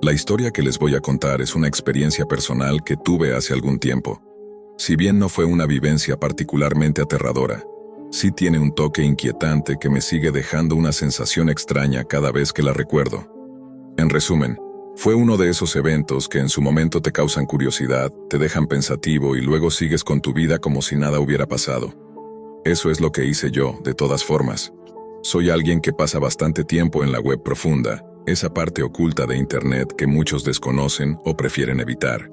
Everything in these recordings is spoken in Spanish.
La historia que les voy a contar es una experiencia personal que tuve hace algún tiempo. Si bien no fue una vivencia particularmente aterradora, sí tiene un toque inquietante que me sigue dejando una sensación extraña cada vez que la recuerdo. En resumen, fue uno de esos eventos que en su momento te causan curiosidad, te dejan pensativo y luego sigues con tu vida como si nada hubiera pasado. Eso es lo que hice yo, de todas formas. Soy alguien que pasa bastante tiempo en la web profunda, esa parte oculta de Internet que muchos desconocen o prefieren evitar.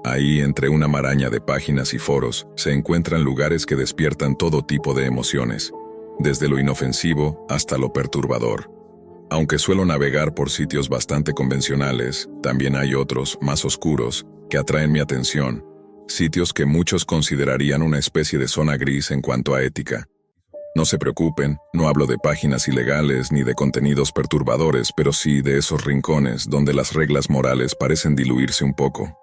Ahí, entre una maraña de páginas y foros, se encuentran lugares que despiertan todo tipo de emociones, desde lo inofensivo hasta lo perturbador. Aunque suelo navegar por sitios bastante convencionales, también hay otros, más oscuros, que atraen mi atención, sitios que muchos considerarían una especie de zona gris en cuanto a ética. No se preocupen, no hablo de páginas ilegales ni de contenidos perturbadores, pero sí de esos rincones donde las reglas morales parecen diluirse un poco.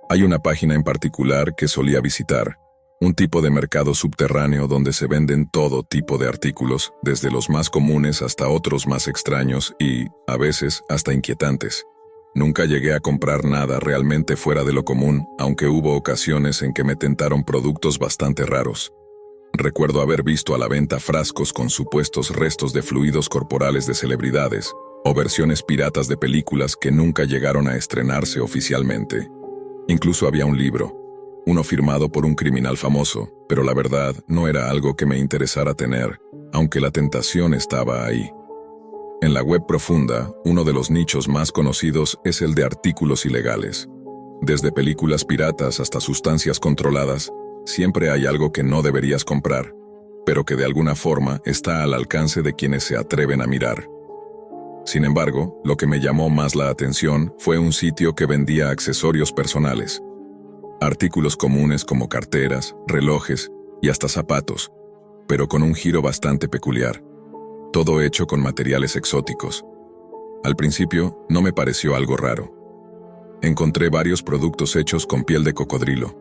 Hay una página en particular que solía visitar, un tipo de mercado subterráneo donde se venden todo tipo de artículos, desde los más comunes hasta otros más extraños y, a veces, hasta inquietantes. Nunca llegué a comprar nada realmente fuera de lo común, aunque hubo ocasiones en que me tentaron productos bastante raros. Recuerdo haber visto a la venta frascos con supuestos restos de fluidos corporales de celebridades, o versiones piratas de películas que nunca llegaron a estrenarse oficialmente. Incluso había un libro, uno firmado por un criminal famoso, pero la verdad no era algo que me interesara tener, aunque la tentación estaba ahí. En la web profunda, uno de los nichos más conocidos es el de artículos ilegales. Desde películas piratas hasta sustancias controladas, siempre hay algo que no deberías comprar, pero que de alguna forma está al alcance de quienes se atreven a mirar. Sin embargo, lo que me llamó más la atención fue un sitio que vendía accesorios personales. Artículos comunes como carteras, relojes y hasta zapatos, pero con un giro bastante peculiar. Todo hecho con materiales exóticos. Al principio, no me pareció algo raro. Encontré varios productos hechos con piel de cocodrilo.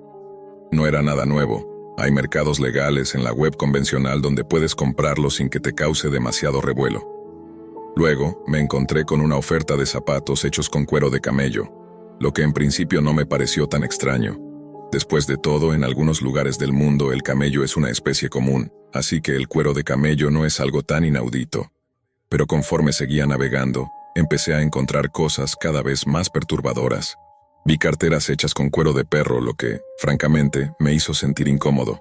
No era nada nuevo. Hay mercados legales en la web convencional donde puedes comprarlo sin que te cause demasiado revuelo. Luego, me encontré con una oferta de zapatos hechos con cuero de camello, lo que en principio no me pareció tan extraño. Después de todo, en algunos lugares del mundo el camello es una especie común, así que el cuero de camello no es algo tan inaudito. Pero conforme seguía navegando, empecé a encontrar cosas cada vez más perturbadoras. Vi carteras hechas con cuero de perro, lo que, francamente, me hizo sentir incómodo.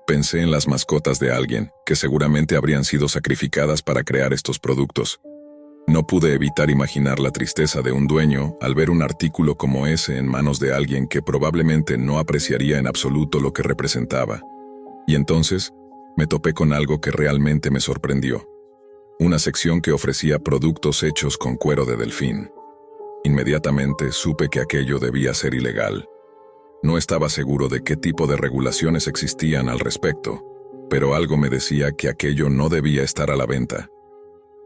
Pensé en las mascotas de alguien, que seguramente habrían sido sacrificadas para crear estos productos. No pude evitar imaginar la tristeza de un dueño al ver un artículo como ese en manos de alguien que probablemente no apreciaría en absoluto lo que representaba. Y entonces, me topé con algo que realmente me sorprendió. Una sección que ofrecía productos hechos con cuero de delfín. Inmediatamente supe que aquello debía ser ilegal. No estaba seguro de qué tipo de regulaciones existían al respecto, pero algo me decía que aquello no debía estar a la venta.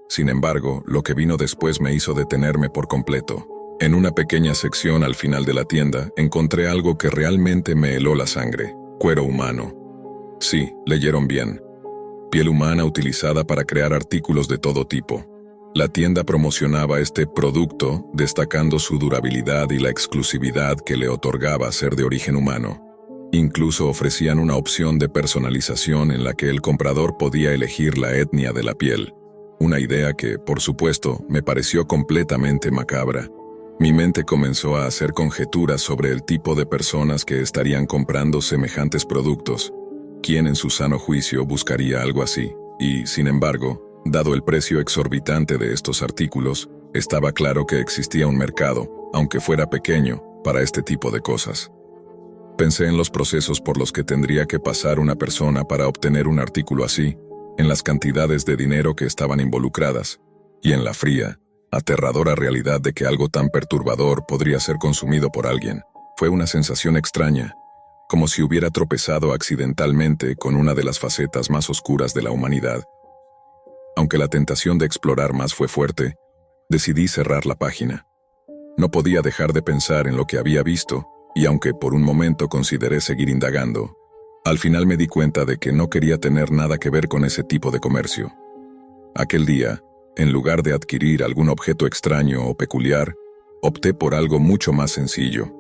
Sin embargo, lo que vino después me hizo detenerme por completo. En una pequeña sección al final de la tienda, encontré algo que realmente me heló la sangre: cuero humano. Sí, leyeron bien. Piel humana utilizada para crear artículos de todo tipo. La tienda promocionaba este producto, destacando su durabilidad y la exclusividad que le otorgaba ser de origen humano. Incluso ofrecían una opción de personalización en la que el comprador podía elegir la etnia de la piel. Una idea que, por supuesto, me pareció completamente macabra. Mi mente comenzó a hacer conjeturas sobre el tipo de personas que estarían comprando semejantes productos. ¿Quién en su sano juicio buscaría algo así? Y, sin embargo, dado el precio exorbitante de estos artículos, estaba claro que existía un mercado, aunque fuera pequeño, para este tipo de cosas. Pensé en los procesos por los que tendría que pasar una persona para obtener un artículo así, en las cantidades de dinero que estaban involucradas, y en la fría, aterradora realidad de que algo tan perturbador podría ser consumido por alguien. Fue una sensación extraña, como si hubiera tropezado accidentalmente con una de las facetas más oscuras de la humanidad. Aunque la tentación de explorar más fue fuerte, decidí cerrar la página. No podía dejar de pensar en lo que había visto, y aunque por un momento consideré seguir indagando, al final me di cuenta de que no quería tener nada que ver con ese tipo de comercio. Aquel día, en lugar de adquirir algún objeto extraño o peculiar, Opté por algo mucho más sencillo,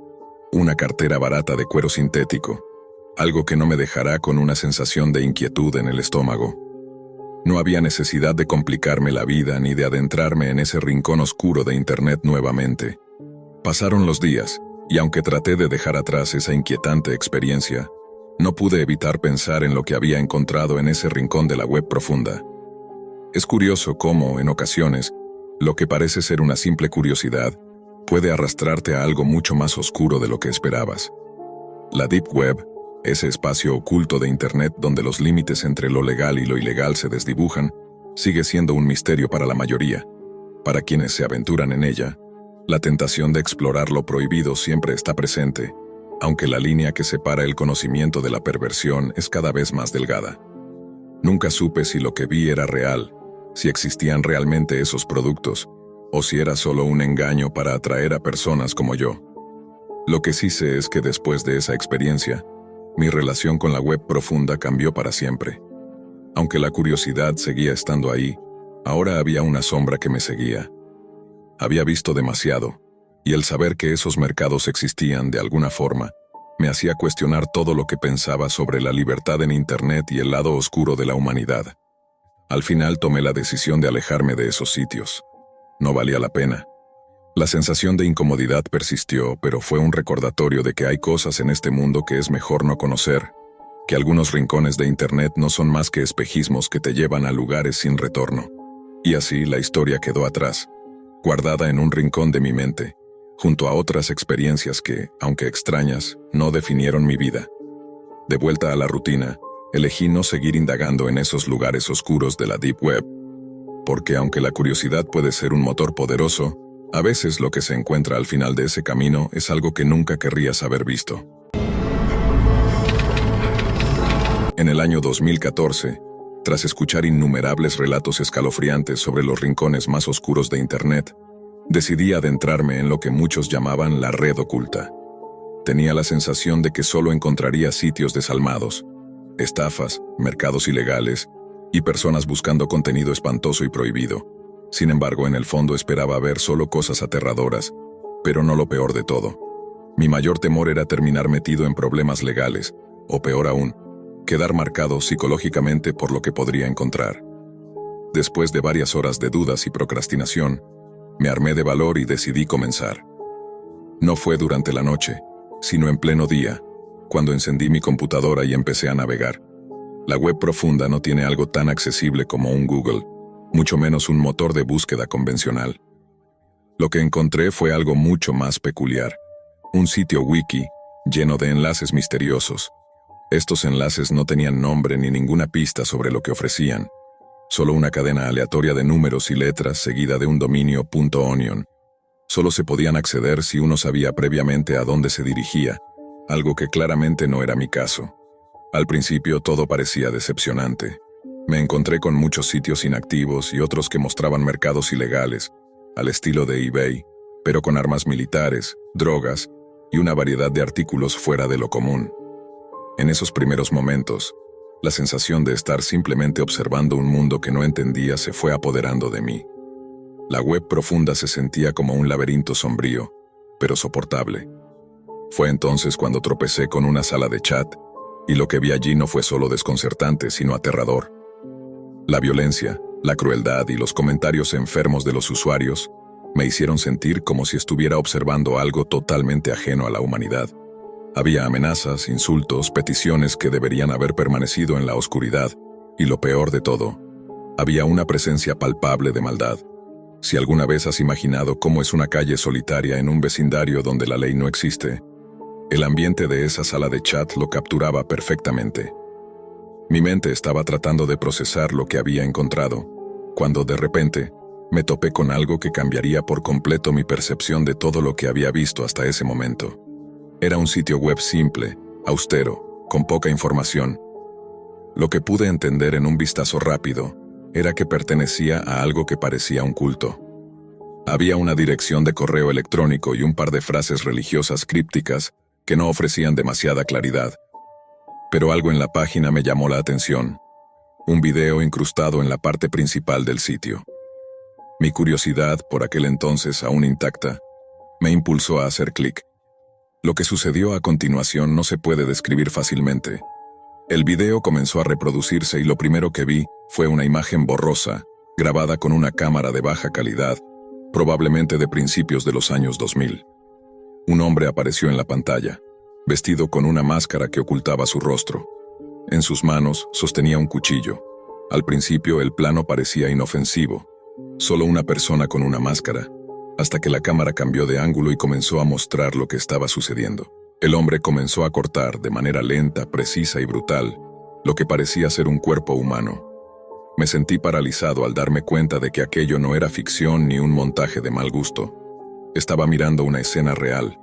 una cartera barata de cuero sintético, algo que no me dejará con una sensación de inquietud en el estómago. No había necesidad de complicarme la vida ni de adentrarme en ese rincón oscuro de Internet nuevamente. Pasaron los días, y aunque traté de dejar atrás esa inquietante experiencia, no pude evitar pensar en lo que había encontrado en ese rincón de la web profunda. Es curioso cómo, en ocasiones, lo que parece ser una simple curiosidad puede arrastrarte a algo mucho más oscuro de lo que esperabas. La Deep Web, ese espacio oculto de Internet donde los límites entre lo legal y lo ilegal se desdibujan, sigue siendo un misterio para la mayoría. Para quienes se aventuran en ella, la tentación de explorar lo prohibido siempre está presente, aunque la línea que separa el conocimiento de la perversión es cada vez más delgada. Nunca supe si lo que vi era real, si existían realmente esos productos, o si era solo un engaño para atraer a personas como yo. Lo que sí sé es que después de esa experiencia, mi relación con la web profunda cambió para siempre. Aunque la curiosidad seguía estando ahí, ahora había una sombra que me seguía. Había visto demasiado, y el saber que esos mercados existían de alguna forma, me hacía cuestionar todo lo que pensaba sobre la libertad en Internet y el lado oscuro de la humanidad. Al final tomé la decisión de alejarme de esos sitios. No valía la pena. La sensación de incomodidad persistió, pero fue un recordatorio de que hay cosas en este mundo que es mejor no conocer, que algunos rincones de Internet no son más que espejismos que te llevan a lugares sin retorno. Y así la historia quedó atrás, guardada en un rincón de mi mente, junto a otras experiencias que, aunque extrañas, no definieron mi vida. De vuelta a la rutina, elegí no seguir indagando en esos lugares oscuros de la Deep Web, porque aunque la curiosidad puede ser un motor poderoso, a veces lo que se encuentra al final de ese camino es algo que nunca querrías haber visto. En el año 2014, tras escuchar innumerables relatos escalofriantes sobre los rincones más oscuros de Internet, decidí adentrarme en lo que muchos llamaban la red oculta. Tenía la sensación de que solo encontraría sitios desalmados, estafas, mercados ilegales y personas buscando contenido espantoso y prohibido. Sin embargo, en el fondo esperaba ver solo cosas aterradoras, pero no lo peor de todo. Mi mayor temor era terminar metido en problemas legales, o peor aún, quedar marcado psicológicamente por lo que podría encontrar. Después de varias horas de dudas y procrastinación, me armé de valor y decidí comenzar. No fue durante la noche, sino en pleno día, cuando encendí mi computadora y empecé a navegar. La web profunda no tiene algo tan accesible como un Google, mucho menos un motor de búsqueda convencional. Lo que encontré fue algo mucho más peculiar, un sitio wiki lleno de enlaces misteriosos. Estos enlaces no tenían nombre ni ninguna pista sobre lo que ofrecían, solo una cadena aleatoria de números y letras seguida de un dominio .onion. Solo se podían acceder si uno sabía previamente a dónde se dirigía, algo que claramente no era mi caso. Al principio todo parecía decepcionante. Me encontré con muchos sitios inactivos y otros que mostraban mercados ilegales, al estilo de eBay, pero con armas militares, drogas y una variedad de artículos fuera de lo común. En esos primeros momentos, la sensación de estar simplemente observando un mundo que no entendía se fue apoderando de mí. La web profunda se sentía como un laberinto sombrío, pero soportable. Fue entonces cuando tropecé con una sala de chat, y lo que vi allí no fue solo desconcertante, sino aterrador. La violencia, la crueldad y los comentarios enfermos de los usuarios me hicieron sentir como si estuviera observando algo totalmente ajeno a la humanidad. Había amenazas, insultos, peticiones que deberían haber permanecido en la oscuridad, y lo peor de todo, había una presencia palpable de maldad. Si alguna vez has imaginado cómo es una calle solitaria en un vecindario donde la ley no existe, el ambiente de esa sala de chat lo capturaba perfectamente. Mi mente estaba tratando de procesar lo que había encontrado, cuando de repente me topé con algo que cambiaría por completo mi percepción de todo lo que había visto hasta ese momento. Era un sitio web simple, austero, con poca información. Lo que pude entender en un vistazo rápido era que pertenecía a algo que parecía un culto. Había una dirección de correo electrónico y un par de frases religiosas crípticas que no ofrecían demasiada claridad. Pero algo en la página me llamó la atención. Un video incrustado en la parte principal del sitio. Mi curiosidad, por aquel entonces aún intacta, me impulsó a hacer clic. Lo que sucedió a continuación no se puede describir fácilmente. El video comenzó a reproducirse y lo primero que vi fue una imagen borrosa, grabada con una cámara de baja calidad, probablemente de principios de los años 2000. Un hombre apareció en la pantalla, vestido con una máscara que ocultaba su rostro. En sus manos sostenía un cuchillo. Al principio el plano parecía inofensivo, solo una persona con una máscara, hasta que la cámara cambió de ángulo y comenzó a mostrar lo que estaba sucediendo. El hombre comenzó a cortar de manera lenta, precisa y brutal lo que parecía ser un cuerpo humano. Me sentí paralizado al darme cuenta de que aquello no era ficción ni un montaje de mal gusto. Estaba mirando una escena real.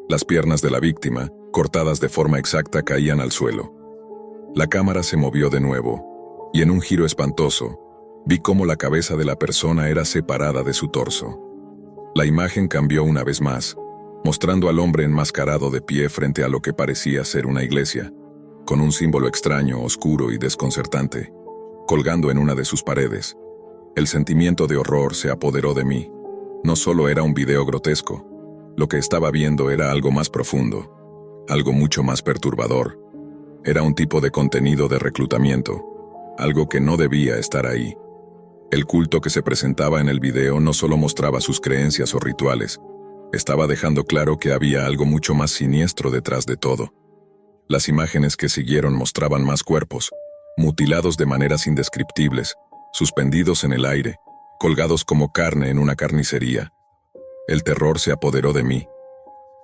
Las piernas de la víctima, cortadas de forma exacta, caían al suelo. La cámara se movió de nuevo, y en un giro espantoso, vi cómo la cabeza de la persona era separada de su torso. La imagen cambió una vez más, mostrando al hombre enmascarado de pie frente a lo que parecía ser una iglesia, con un símbolo extraño, oscuro y desconcertante, colgando en una de sus paredes. El sentimiento de horror se apoderó de mí. No solo era un video grotesco, lo que estaba viendo era algo más profundo, algo mucho más perturbador. Era un tipo de contenido de reclutamiento, algo que no debía estar ahí. El culto que se presentaba en el video no solo mostraba sus creencias o rituales, estaba dejando claro que había algo mucho más siniestro detrás de todo. Las imágenes que siguieron mostraban más cuerpos, mutilados de maneras indescriptibles, suspendidos en el aire, colgados como carne en una carnicería. El terror se apoderó de mí.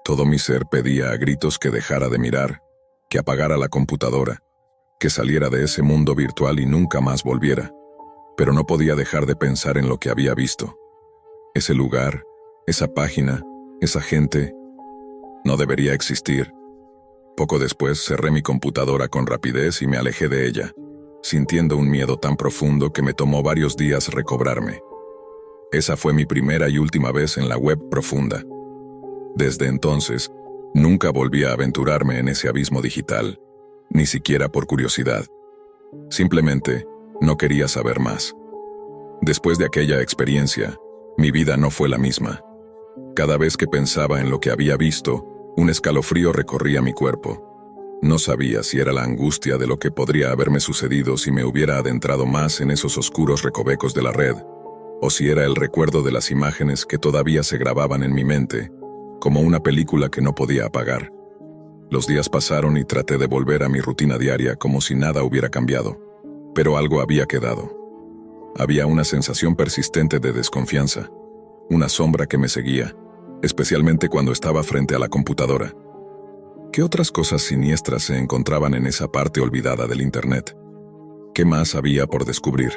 Todo mi ser pedía a gritos que dejara de mirar, que apagara la computadora, que saliera de ese mundo virtual y nunca más volviera. Pero no podía dejar de pensar en lo que había visto. Ese lugar, esa página, esa gente, no debería existir. Poco después cerré mi computadora con rapidez y me alejé de ella, sintiendo un miedo tan profundo que me tomó varios días recobrarme. Esa fue mi primera y última vez en la web profunda. Desde entonces, nunca volví a aventurarme en ese abismo digital, ni siquiera por curiosidad. Simplemente, no quería saber más. Después de aquella experiencia, mi vida no fue la misma. Cada vez que pensaba en lo que había visto, un escalofrío recorría mi cuerpo. No sabía si era la angustia de lo que podría haberme sucedido si me hubiera adentrado más en esos oscuros recovecos de la red, o si era el recuerdo de las imágenes que todavía se grababan en mi mente, como una película que no podía apagar. Los días pasaron y traté de volver a mi rutina diaria como si nada hubiera cambiado. Pero algo había quedado. Había una sensación persistente de desconfianza, una sombra que me seguía, especialmente cuando estaba frente a la computadora. ¿Qué otras cosas siniestras se encontraban en esa parte olvidada del Internet? ¿Qué más había por descubrir?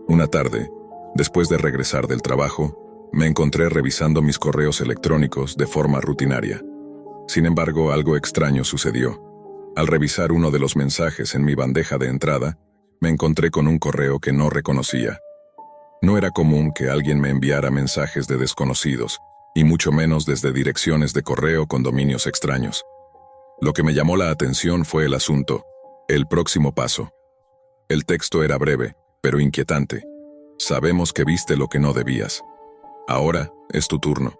Una tarde, después de regresar del trabajo, me encontré revisando mis correos electrónicos de forma rutinaria. Sin embargo, algo extraño sucedió. Al revisar uno de los mensajes en mi bandeja de entrada, me encontré con un correo que no reconocía. No era común que alguien me enviara mensajes de desconocidos, y mucho menos desde direcciones de correo con dominios extraños. Lo que me llamó la atención fue el asunto, el próximo paso. El texto era breve, pero inquietante. Sabemos que viste lo que no debías. Ahora es tu turno.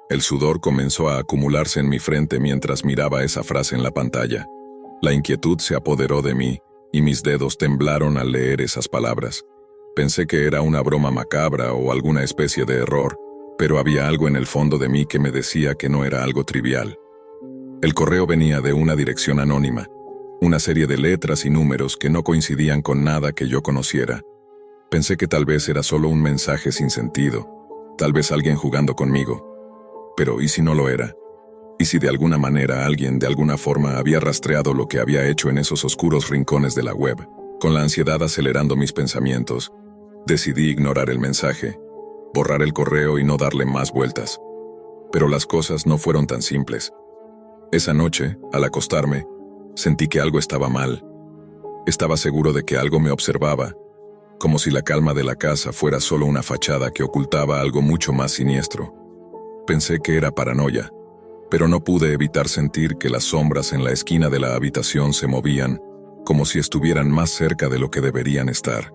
El sudor comenzó a acumularse en mi frente mientras miraba esa frase en la pantalla. La inquietud se apoderó de mí, y mis dedos temblaron al leer esas palabras. Pensé que era una broma macabra o alguna especie de error, pero había algo en el fondo de mí que me decía que no era algo trivial. El correo venía de una dirección anónima, una serie de letras y números que no coincidían con nada que yo conociera. Pensé que tal vez era solo un mensaje sin sentido, tal vez alguien jugando conmigo. Pero ¿y si no lo era? ¿Y si de alguna manera alguien de alguna forma había rastreado lo que había hecho en esos oscuros rincones de la web? Con la ansiedad acelerando mis pensamientos, decidí ignorar el mensaje, borrar el correo y no darle más vueltas. Pero las cosas no fueron tan simples. Esa noche, al acostarme, sentí que algo estaba mal. Estaba seguro de que algo me observaba, como si la calma de la casa fuera solo una fachada que ocultaba algo mucho más siniestro. Pensé que era paranoia, pero no pude evitar sentir que las sombras en la esquina de la habitación se movían, como si estuvieran más cerca de lo que deberían estar.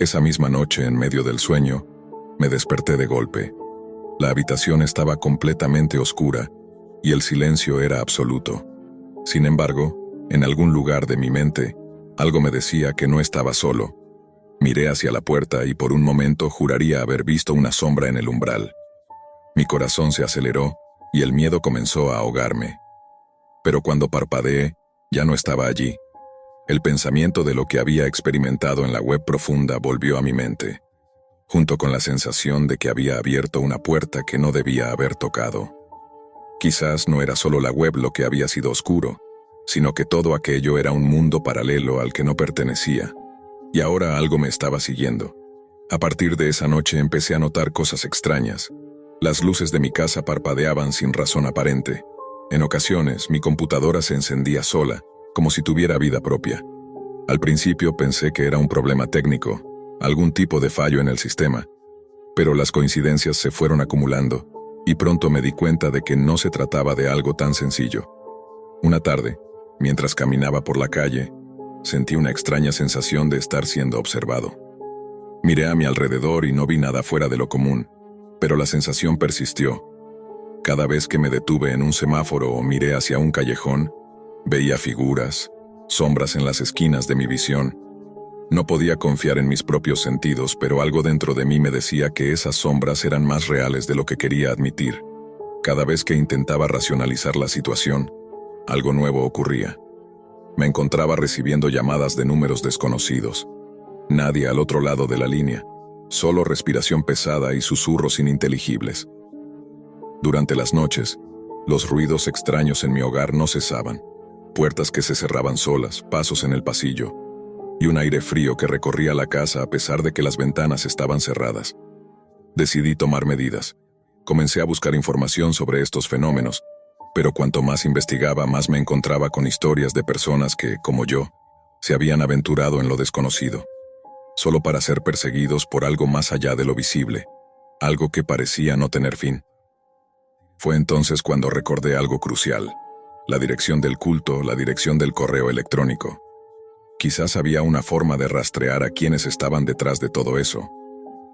Esa misma noche, en medio del sueño, me desperté de golpe. La habitación estaba completamente oscura y el silencio era absoluto. Sin embargo, en algún lugar de mi mente, algo me decía que no estaba solo. Miré hacia la puerta y por un momento juraría haber visto una sombra en el umbral. Mi corazón se aceleró y el miedo comenzó a ahogarme. Pero cuando parpadeé, ya no estaba allí. El pensamiento de lo que había experimentado en la web profunda volvió a mi mente, junto con la sensación de que había abierto una puerta que no debía haber tocado. Quizás no era solo la web lo que había sido oscuro, sino que todo aquello era un mundo paralelo al que no pertenecía, y ahora algo me estaba siguiendo. A partir de esa noche empecé a notar cosas extrañas. Las luces de mi casa parpadeaban sin razón aparente. En ocasiones, mi computadora se encendía sola, como si tuviera vida propia. Al principio pensé que era un problema técnico, algún tipo de fallo en el sistema, pero las coincidencias se fueron acumulando, y pronto me di cuenta de que no se trataba de algo tan sencillo. Una tarde, mientras caminaba por la calle, sentí una extraña sensación de estar siendo observado. Miré a mi alrededor y no vi nada fuera de lo común, pero la sensación persistió. Cada vez que me detuve en un semáforo o miré hacia un callejón, veía figuras, sombras en las esquinas de mi visión. No podía confiar en mis propios sentidos, pero algo dentro de mí me decía que esas sombras eran más reales de lo que quería admitir. Cada vez que intentaba racionalizar la situación, algo nuevo ocurría. Me encontraba recibiendo llamadas de números desconocidos. Nadie al otro lado de la línea, solo respiración pesada y susurros ininteligibles. Durante las noches, los ruidos extraños en mi hogar no cesaban. Puertas que se cerraban solas, pasos en el pasillo, y un aire frío que recorría la casa a pesar de que las ventanas estaban cerradas. Decidí tomar medidas. Comencé a buscar información sobre estos fenómenos, pero cuanto más investigaba, más me encontraba con historias de personas que, como yo, se habían aventurado en lo desconocido, solo para ser perseguidos por algo más allá de lo visible, algo que parecía no tener fin. Fue entonces cuando recordé algo crucial: la dirección del culto, la dirección del correo electrónico. Quizás había una forma de rastrear a quienes estaban detrás de todo eso,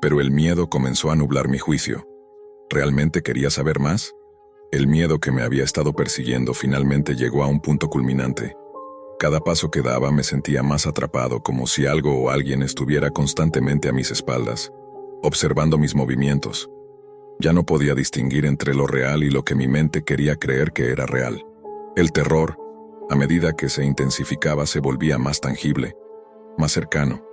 pero el miedo comenzó a nublar mi juicio. ¿Realmente quería saber más? El miedo que me había estado persiguiendo finalmente llegó a un punto culminante. Cada paso que daba me sentía más atrapado, como si algo o alguien estuviera constantemente a mis espaldas, observando mis movimientos. Ya no podía distinguir entre lo real y lo que mi mente quería creer que era real. El terror, a medida que se intensificaba, se volvía más tangible, más cercano.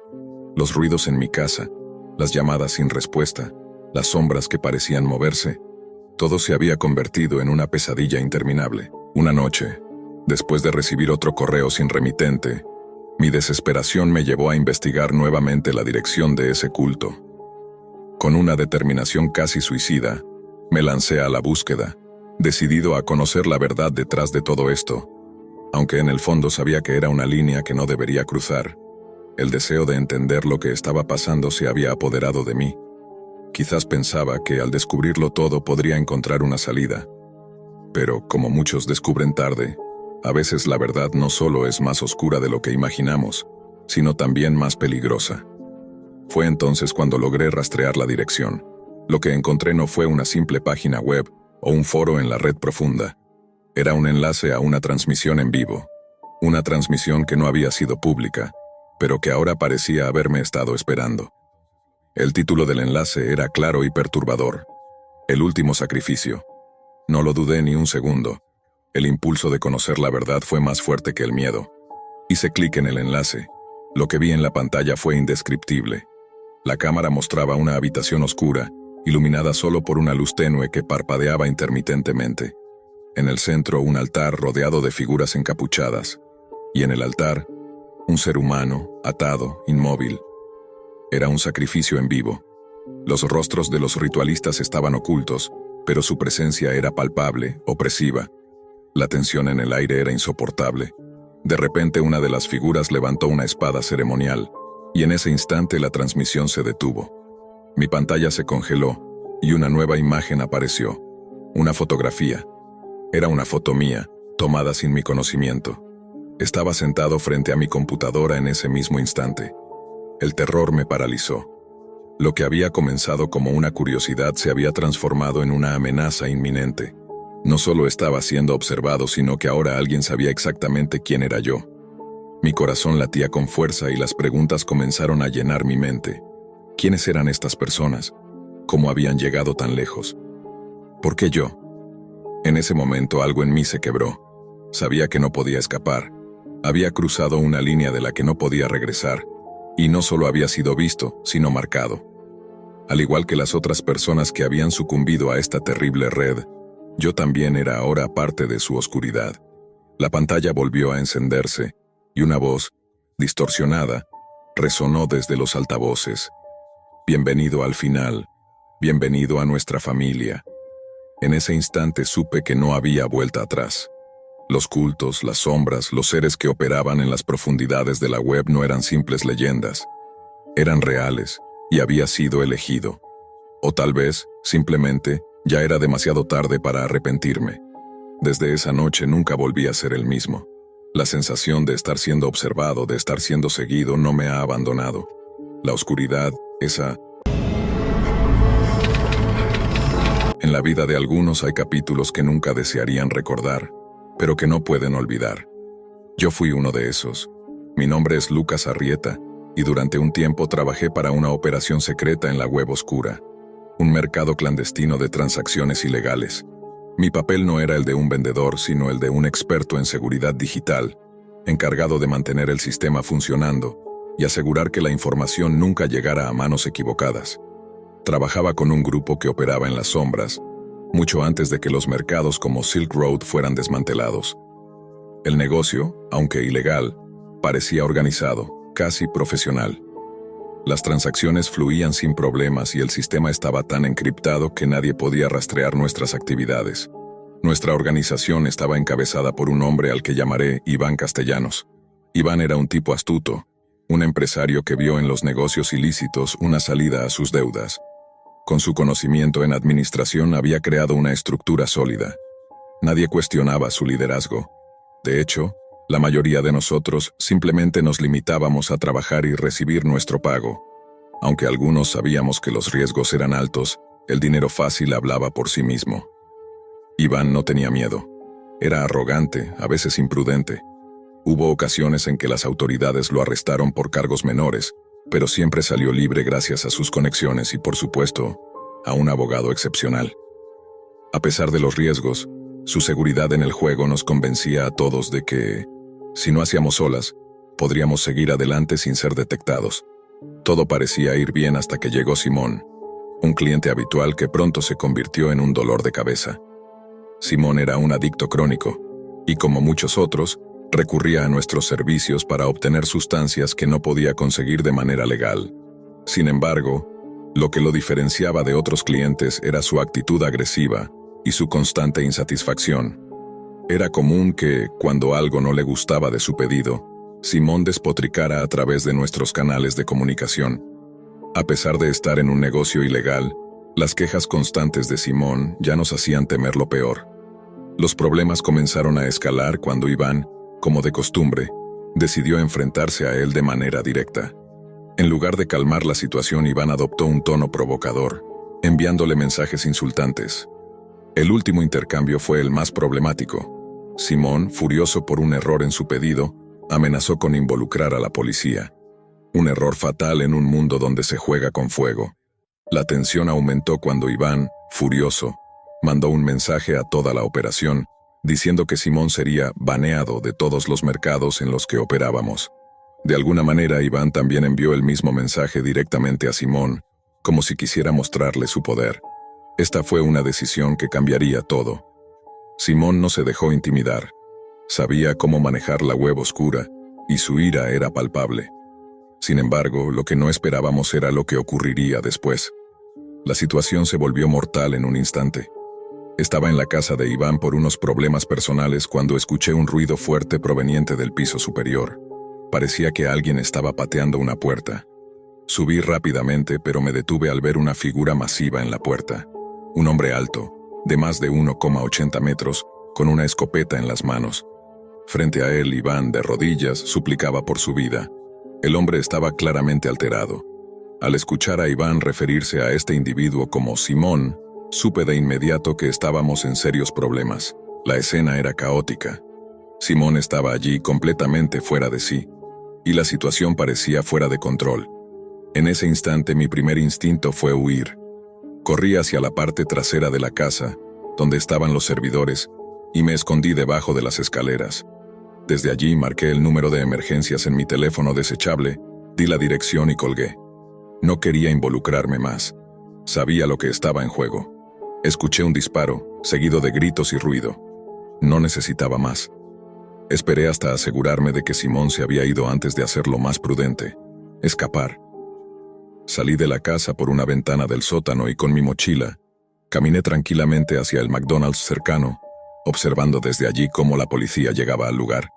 Los ruidos en mi casa, las llamadas sin respuesta, las sombras que parecían moverse, todo se había convertido en una pesadilla interminable. Una noche, después de recibir otro correo sin remitente, mi desesperación me llevó a investigar nuevamente la dirección de ese culto. Con una determinación casi suicida, me lancé a la búsqueda, decidido a conocer la verdad detrás de todo esto. Aunque en el fondo sabía que era una línea que no debería cruzar, el deseo de entender lo que estaba pasando se había apoderado de mí. Quizás pensaba que al descubrirlo todo podría encontrar una salida. Pero, como muchos descubren tarde, a veces la verdad no solo es más oscura de lo que imaginamos, sino también más peligrosa. Fue entonces cuando logré rastrear la dirección. Lo que encontré no fue una simple página web o un foro en la red profunda. Era un enlace a una transmisión en vivo. Una transmisión que no había sido pública, pero que ahora parecía haberme estado esperando. El título del enlace era claro y perturbador: El último sacrificio. No lo dudé ni un segundo. El impulso de conocer la verdad fue más fuerte que el miedo. Hice clic en el enlace. Lo que vi en la pantalla fue indescriptible. La cámara mostraba una habitación oscura, iluminada solo por una luz tenue que parpadeaba intermitentemente. En el centro, un altar rodeado de figuras encapuchadas. Y en el altar, un ser humano, atado, inmóvil. Era un sacrificio en vivo. Los rostros de los ritualistas estaban ocultos, pero su presencia era palpable, opresiva. La tensión en el aire era insoportable. De repente, una de las figuras levantó una espada ceremonial, y en ese instante la transmisión se detuvo. Mi pantalla se congeló, y una nueva imagen apareció. Una fotografía. Era una foto mía, tomada sin mi conocimiento. Estaba sentado frente a mi computadora en ese mismo instante. El terror me paralizó. Lo que había comenzado como una curiosidad se había transformado en una amenaza inminente. No solo estaba siendo observado, sino que ahora alguien sabía exactamente quién era yo. Mi corazón latía con fuerza y las preguntas comenzaron a llenar mi mente. ¿Quiénes eran estas personas? ¿Cómo habían llegado tan lejos? ¿Por qué yo? En ese momento algo en mí se quebró. Sabía que no podía escapar. Había cruzado una línea de la que no podía regresar, y no solo había sido visto, sino marcado. Al igual que las otras personas que habían sucumbido a esta terrible red, yo también era ahora parte de su oscuridad. La pantalla volvió a encenderse, y una voz, distorsionada, resonó desde los altavoces. Bienvenido al final, bienvenido a nuestra familia. En ese instante supe que no había vuelta atrás. Los cultos, las sombras, los seres que operaban en las profundidades de la web no eran simples leyendas. Eran reales, y había sido elegido. O tal vez, simplemente, ya era demasiado tarde para arrepentirme. Desde esa noche nunca volví a ser el mismo. La sensación de estar siendo observado, de estar siendo seguido, no me ha abandonado. La oscuridad, En la vida de algunos hay capítulos que nunca desearían recordar, pero que no pueden olvidar. Yo fui uno de esos. Mi nombre es Lucas Arrieta, y durante un tiempo trabajé para una operación secreta en la web oscura, un mercado clandestino de transacciones ilegales. Mi papel no era el de un vendedor, sino el de un experto en seguridad digital, encargado de mantener el sistema funcionando y asegurar que la información nunca llegara a manos equivocadas. Trabajaba con un grupo que operaba en las sombras, mucho antes de que los mercados como Silk Road fueran desmantelados. El negocio, aunque ilegal, parecía organizado, casi profesional. Las transacciones fluían sin problemas y el sistema estaba tan encriptado que nadie podía rastrear nuestras actividades. Nuestra organización estaba encabezada por un hombre al que llamaré Iván Castellanos. Iván era un tipo astuto, un empresario que vio en los negocios ilícitos una salida a sus deudas. Con su conocimiento en administración había creado una estructura sólida. Nadie cuestionaba su liderazgo. De hecho, la mayoría de nosotros simplemente nos limitábamos a trabajar y recibir nuestro pago. Aunque algunos sabíamos que los riesgos eran altos, el dinero fácil hablaba por sí mismo. Iván no tenía miedo. Era arrogante, a veces imprudente. Hubo ocasiones en que las autoridades lo arrestaron por cargos menores, pero siempre salió libre gracias a sus conexiones y, por supuesto, a un abogado excepcional. A pesar de los riesgos, su seguridad en el juego nos convencía a todos de que, si no hacíamos solas, podríamos seguir adelante sin ser detectados. Todo parecía ir bien hasta que llegó Simón, un cliente habitual que pronto se convirtió en un dolor de cabeza. Simón era un adicto crónico, y como muchos otros, recurría a nuestros servicios para obtener sustancias que no podía conseguir de manera legal. Sin embargo, lo que lo diferenciaba de otros clientes era su actitud agresiva y su constante insatisfacción. Era común que, cuando algo no le gustaba de su pedido, Simón despotricara a través de nuestros canales de comunicación. A pesar de estar en un negocio ilegal, las quejas constantes de Simón ya nos hacían temer lo peor. Los problemas comenzaron a escalar cuando Iván, como de costumbre, decidió enfrentarse a él de manera directa. En lugar de calmar la situación, Iván adoptó un tono provocador, enviándole mensajes insultantes. El último intercambio fue el más problemático. Simón, furioso por un error en su pedido, amenazó con involucrar a la policía. Un error fatal en un mundo donde se juega con fuego. La tensión aumentó cuando Iván, furioso, mandó un mensaje a toda la operación, diciendo que Simón sería baneado de todos los mercados en los que operábamos. De alguna manera, Iván también envió el mismo mensaje directamente a Simón, como si quisiera mostrarle su poder. Esta fue una decisión que cambiaría todo. Simón no se dejó intimidar. Sabía cómo manejar la web oscura, y su ira era palpable. Sin embargo, lo que no esperábamos era lo que ocurriría después. La situación se volvió mortal en un instante. Estaba en la casa de Iván por unos problemas personales cuando escuché un ruido fuerte proveniente del piso superior. Parecía que alguien estaba pateando una puerta. Subí rápidamente, pero me detuve al ver una figura masiva en la puerta. Un hombre alto, de más de 1,80 metros, con una escopeta en las manos. Frente a él, Iván, de rodillas, suplicaba por su vida. El hombre estaba claramente alterado. Al escuchar a Iván referirse a este individuo como Simón, supe de inmediato que estábamos en serios problemas. La escena era caótica. Simón estaba allí completamente fuera de sí, y la situación parecía fuera de control. En ese instante mi primer instinto fue huir. Corrí hacia la parte trasera de la casa, donde estaban los servidores, y me escondí debajo de las escaleras. Desde allí marqué el número de emergencias en mi teléfono desechable, di la dirección y colgué. No quería involucrarme más. Sabía lo que estaba en juego. Escuché un disparo, seguido de gritos y ruido. No necesitaba más. Esperé hasta asegurarme de que Simón se había ido antes de hacer lo más prudente: escapar. Salí de la casa por una ventana del sótano y con mi mochila, caminé tranquilamente hacia el McDonald's cercano, observando desde allí cómo la policía llegaba al lugar.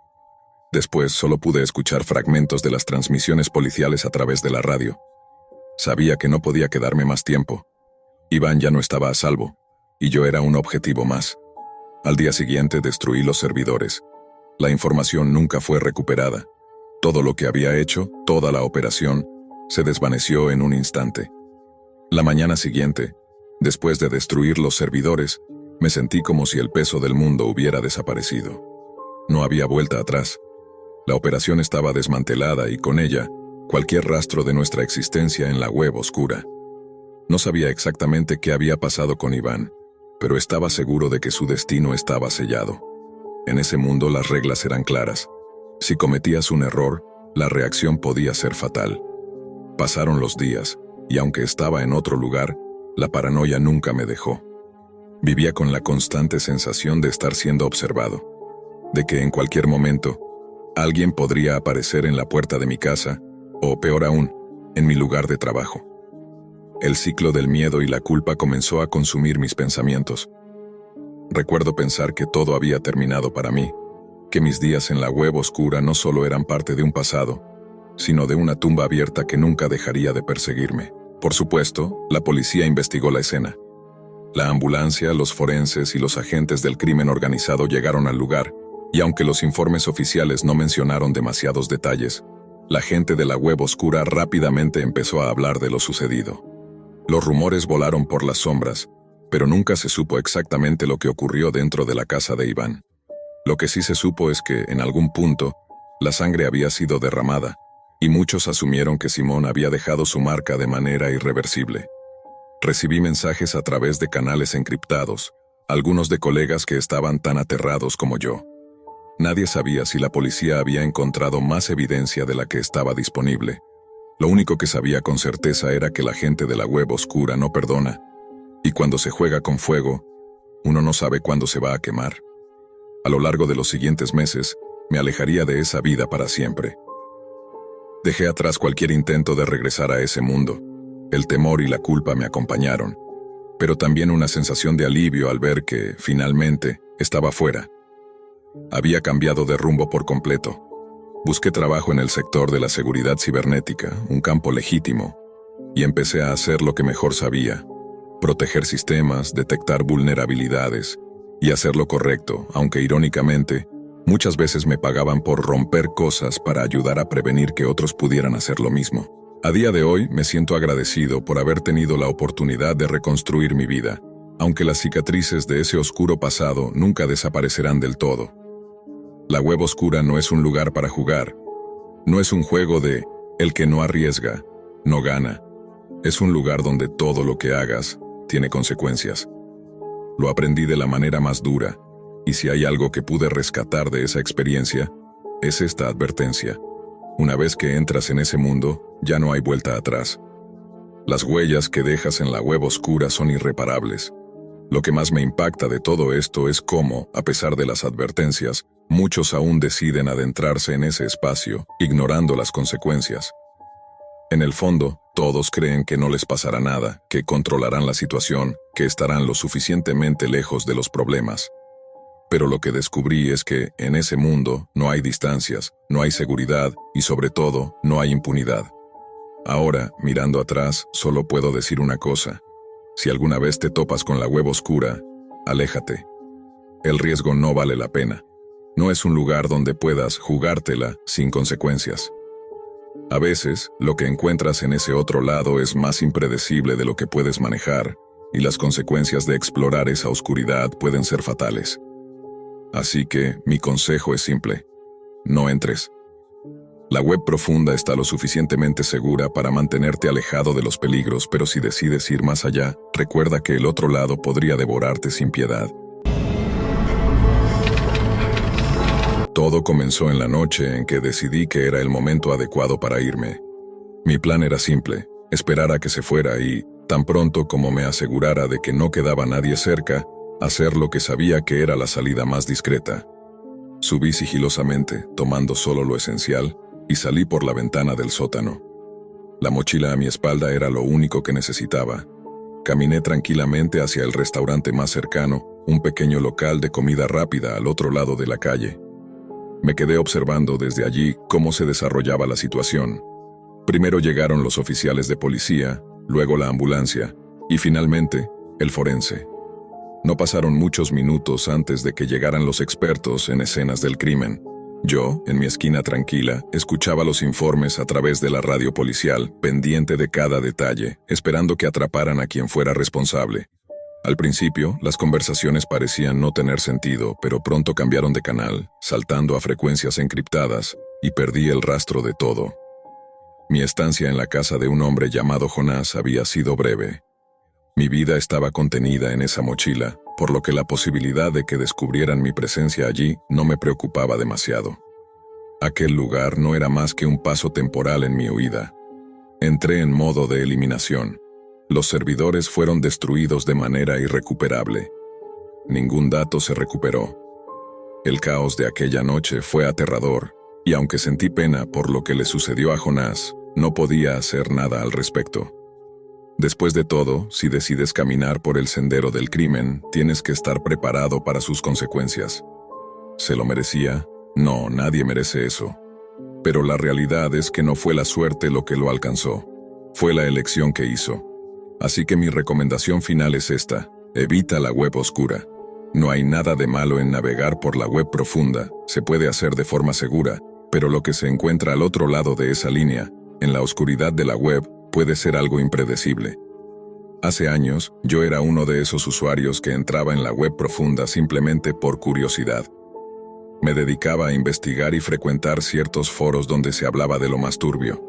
Después solo pude escuchar fragmentos de las transmisiones policiales a través de la radio. Sabía que no podía quedarme más tiempo. Iván ya no estaba a salvo, y yo era un objetivo más. Al día siguiente destruí los servidores. La información nunca fue recuperada. Todo lo que había hecho, toda la operación, se desvaneció en un instante. La mañana siguiente, después de destruir los servidores, me sentí como si el peso del mundo hubiera desaparecido. No había vuelta atrás. La operación estaba desmantelada y con ella, cualquier rastro de nuestra existencia en la web oscura. No sabía exactamente qué había pasado con Iván, pero estaba seguro de que su destino estaba sellado. En ese mundo las reglas eran claras. Si cometías un error, la reacción podía ser fatal. Pasaron los días, y aunque estaba en otro lugar, la paranoia nunca me dejó. Vivía con la constante sensación de estar siendo observado, de que en cualquier momento, alguien podría aparecer en la puerta de mi casa, o peor aún, en mi lugar de trabajo. El ciclo del miedo y la culpa comenzó a consumir mis pensamientos. Recuerdo pensar que todo había terminado para mí, que mis días en la web oscura no solo eran parte de un pasado, sino de una tumba abierta que nunca dejaría de perseguirme. Por supuesto, la policía investigó la escena. La ambulancia, los forenses y los agentes del crimen organizado llegaron al lugar, y aunque los informes oficiales no mencionaron demasiados detalles, la gente de la web oscura rápidamente empezó a hablar de lo sucedido. Los rumores volaron por las sombras, pero nunca se supo exactamente lo que ocurrió dentro de la casa de Iván. Lo que sí se supo es que, en algún punto, la sangre había sido derramada, y muchos asumieron que Simón había dejado su marca de manera irreversible. Recibí mensajes a través de canales encriptados, algunos de colegas que estaban tan aterrados como yo. Nadie sabía si la policía había encontrado más evidencia de la que estaba disponible. Lo único que sabía con certeza era que la gente de la web oscura no perdona, y cuando se juega con fuego, uno no sabe cuándo se va a quemar. A lo largo de los siguientes meses, me alejaría de esa vida para siempre. Dejé atrás cualquier intento de regresar a ese mundo. El temor y la culpa me acompañaron, pero también una sensación de alivio al ver que, finalmente, estaba fuera. Había cambiado de rumbo por completo. Busqué trabajo en el sector de la seguridad cibernética, un campo legítimo, y empecé a hacer lo que mejor sabía: proteger sistemas, detectar vulnerabilidades y hacer lo correcto, aunque irónicamente, muchas veces me pagaban por romper cosas para ayudar a prevenir que otros pudieran hacer lo mismo. A día de hoy me siento agradecido por haber tenido la oportunidad de reconstruir mi vida, aunque las cicatrices de ese oscuro pasado nunca desaparecerán del todo. La web oscura no es un lugar para jugar. No es un juego de el que no arriesga, no gana. Es un lugar donde todo lo que hagas tiene consecuencias. Lo aprendí de la manera más dura, y si hay algo que pude rescatar de esa experiencia, es esta advertencia. Una vez que entras en ese mundo, ya no hay vuelta atrás. Las huellas que dejas en la web oscura son irreparables. Lo que más me impacta de todo esto es cómo, a pesar de las advertencias, muchos aún deciden adentrarse en ese espacio, ignorando las consecuencias. En el fondo, todos creen que no les pasará nada, que controlarán la situación, que estarán lo suficientemente lejos de los problemas. Pero lo que descubrí es que, en ese mundo, no hay distancias, no hay seguridad y, sobre todo, no hay impunidad. Ahora, mirando atrás, solo puedo decir una cosa: si alguna vez te topas con la web oscura, aléjate. El riesgo no vale la pena. No es un lugar donde puedas jugártela sin consecuencias. A veces, lo que encuentras en ese otro lado es más impredecible de lo que puedes manejar, y las consecuencias de explorar esa oscuridad pueden ser fatales. Así que, mi consejo es simple: no entres. La web profunda está lo suficientemente segura para mantenerte alejado de los peligros, pero si decides ir más allá, recuerda que el otro lado podría devorarte sin piedad. Todo comenzó en la noche en que decidí que era el momento adecuado para irme. Mi plan era simple: esperar a que se fuera y, tan pronto como me asegurara de que no quedaba nadie cerca, hacer lo que sabía que era la salida más discreta. Subí sigilosamente, tomando solo lo esencial, y salí por la ventana del sótano. La mochila a mi espalda era lo único que necesitaba. Caminé tranquilamente hacia el restaurante más cercano, un pequeño local de comida rápida al otro lado de la calle. Me quedé observando desde allí cómo se desarrollaba la situación. Primero llegaron los oficiales de policía, luego la ambulancia, y finalmente, el forense. No pasaron muchos minutos antes de que llegaran los expertos en escenas del crimen. Yo, en mi esquina tranquila, escuchaba los informes a través de la radio policial, pendiente de cada detalle, esperando que atraparan a quien fuera responsable. Al principio, las conversaciones parecían no tener sentido, pero pronto cambiaron de canal, saltando a frecuencias encriptadas, y perdí el rastro de todo. Mi estancia en la casa de un hombre llamado Jonás había sido breve. Mi vida estaba contenida en esa mochila, por lo que la posibilidad de que descubrieran mi presencia allí no me preocupaba demasiado. Aquel lugar no era más que un paso temporal en mi huida. Entré en modo de eliminación. Los servidores fueron destruidos de manera irrecuperable. Ningún dato se recuperó. El caos de aquella noche fue aterrador, y aunque sentí pena por lo que le sucedió a Jonás, no podía hacer nada al respecto. Después de todo, si decides caminar por el sendero del crimen, tienes que estar preparado para sus consecuencias. ¿Se lo merecía? No, nadie merece eso. Pero la realidad es que no fue la suerte lo que lo alcanzó. Fue la elección que hizo. Así que mi recomendación final es esta: evita la web oscura. No hay nada de malo en navegar por la web profunda, se puede hacer de forma segura, pero lo que se encuentra al otro lado de esa línea, en la oscuridad de la web, puede ser algo impredecible. Hace años, yo era uno de esos usuarios que entraba en la web profunda simplemente por curiosidad. Me dedicaba a investigar y frecuentar ciertos foros donde se hablaba de lo más turbio.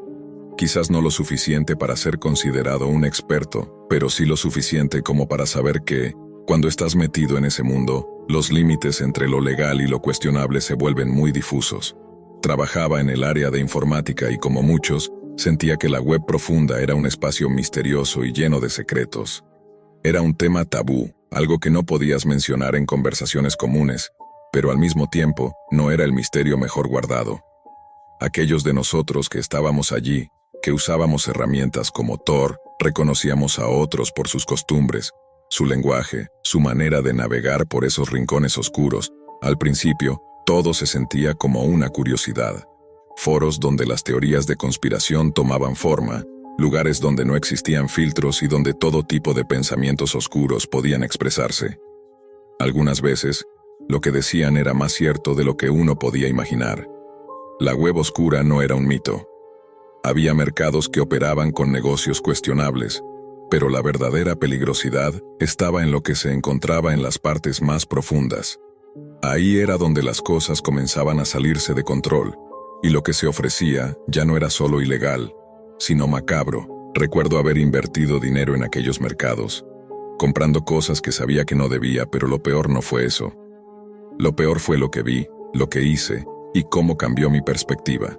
Quizás no lo suficiente para ser considerado un experto, pero sí lo suficiente como para saber que, cuando estás metido en ese mundo, los límites entre lo legal y lo cuestionable se vuelven muy difusos. Trabajaba en el área de informática y, como muchos, sentía que la web profunda era un espacio misterioso y lleno de secretos. Era un tema tabú, algo que no podías mencionar en conversaciones comunes, pero al mismo tiempo, no era el misterio mejor guardado. Aquellos de nosotros que estábamos allí, que usábamos herramientas como Tor, reconocíamos a otros por sus costumbres, su lenguaje, su manera de navegar por esos rincones oscuros. Al principio, todo se sentía como una curiosidad. Foros donde las teorías de conspiración tomaban forma, lugares donde no existían filtros y donde todo tipo de pensamientos oscuros podían expresarse. Algunas veces, lo que decían era más cierto de lo que uno podía imaginar. La web oscura no era un mito. Había mercados que operaban con negocios cuestionables, pero la verdadera peligrosidad estaba en lo que se encontraba en las partes más profundas. Ahí era donde las cosas comenzaban a salirse de control, y lo que se ofrecía ya no era solo ilegal, sino macabro. Recuerdo haber invertido dinero en aquellos mercados, comprando cosas que sabía que no debía, pero lo peor no fue eso. Lo peor fue lo que vi, lo que hice, y cómo cambió mi perspectiva.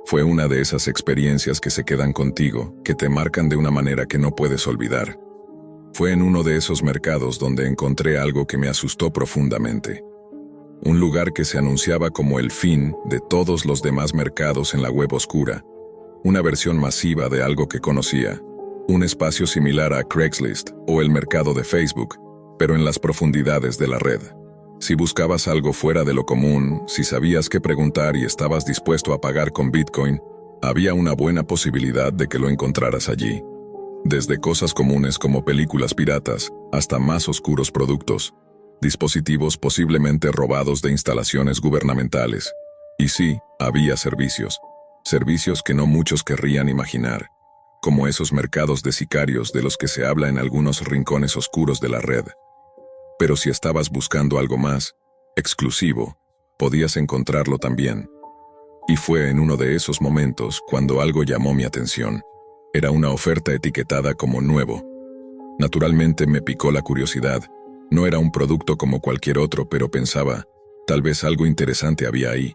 Fue una de esas experiencias que se quedan contigo, que te marcan de una manera que no puedes olvidar. Fue en uno de esos mercados donde encontré algo que me asustó profundamente. Un lugar que se anunciaba como el fin de todos los demás mercados en la web oscura. Una versión masiva de algo que conocía. Un espacio similar a Craigslist o el mercado de Facebook, pero en las profundidades de la red. Si buscabas algo fuera de lo común, si sabías qué preguntar y estabas dispuesto a pagar con Bitcoin, había una buena posibilidad de que lo encontraras allí. Desde cosas comunes como películas piratas, hasta más oscuros productos. Dispositivos posiblemente robados de instalaciones gubernamentales. Y sí, había servicios. Servicios que no muchos querrían imaginar, como esos mercados de sicarios de los que se habla en algunos rincones oscuros de la red. Pero si estabas buscando algo más, exclusivo, podías encontrarlo también. Y fue en uno de esos momentos cuando algo llamó mi atención. Era una oferta etiquetada como nuevo. Naturalmente me picó la curiosidad. No era un producto como cualquier otro, pero pensaba, tal vez algo interesante había ahí.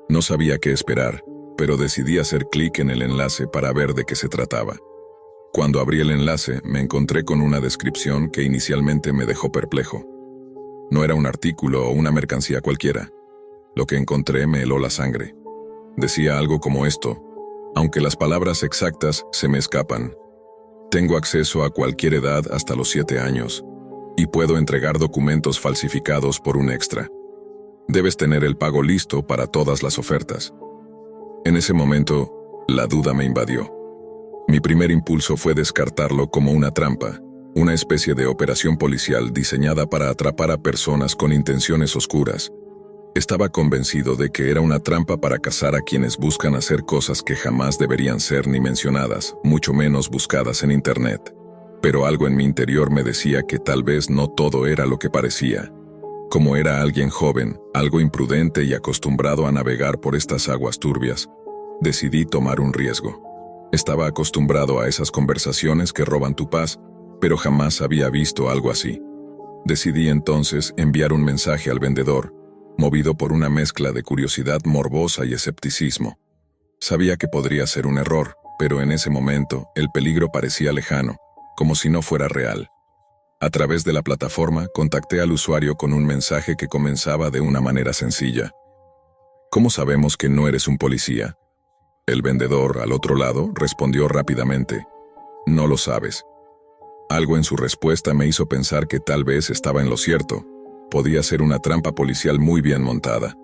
No sabía qué esperar, pero decidí hacer clic en el enlace para ver de qué se trataba. Cuando abrí el enlace, me encontré con una descripción que inicialmente me dejó perplejo. No era un artículo o una mercancía cualquiera. Lo que encontré me heló la sangre. Decía algo como esto, aunque las palabras exactas se me escapan. Tengo acceso a cualquier edad hasta los 7 años, y puedo entregar documentos falsificados por un extra. Debes tener el pago listo para todas las ofertas. En ese momento, la duda me invadió. Mi primer impulso fue descartarlo como una trampa, una especie de operación policial diseñada para atrapar a personas con intenciones oscuras. Estaba convencido de que era una trampa para cazar a quienes buscan hacer cosas que jamás deberían ser ni mencionadas, mucho menos buscadas en Internet. Pero algo en mi interior me decía que tal vez no todo era lo que parecía. Como era alguien joven, algo imprudente y acostumbrado a navegar por estas aguas turbias, decidí tomar un riesgo. Estaba acostumbrado a esas conversaciones que roban tu paz, pero jamás había visto algo así. Decidí entonces enviar un mensaje al vendedor, movido por una mezcla de curiosidad morbosa y escepticismo. Sabía que podría ser un error, pero en ese momento el peligro parecía lejano, como si no fuera real. A través de la plataforma contacté al usuario con un mensaje que comenzaba de una manera sencilla. ¿Cómo sabemos que no eres un policía? El vendedor, al otro lado, respondió rápidamente. No lo sabes. Algo en su respuesta me hizo pensar que tal vez estaba en lo cierto. Podía ser una trampa policial muy bien montada.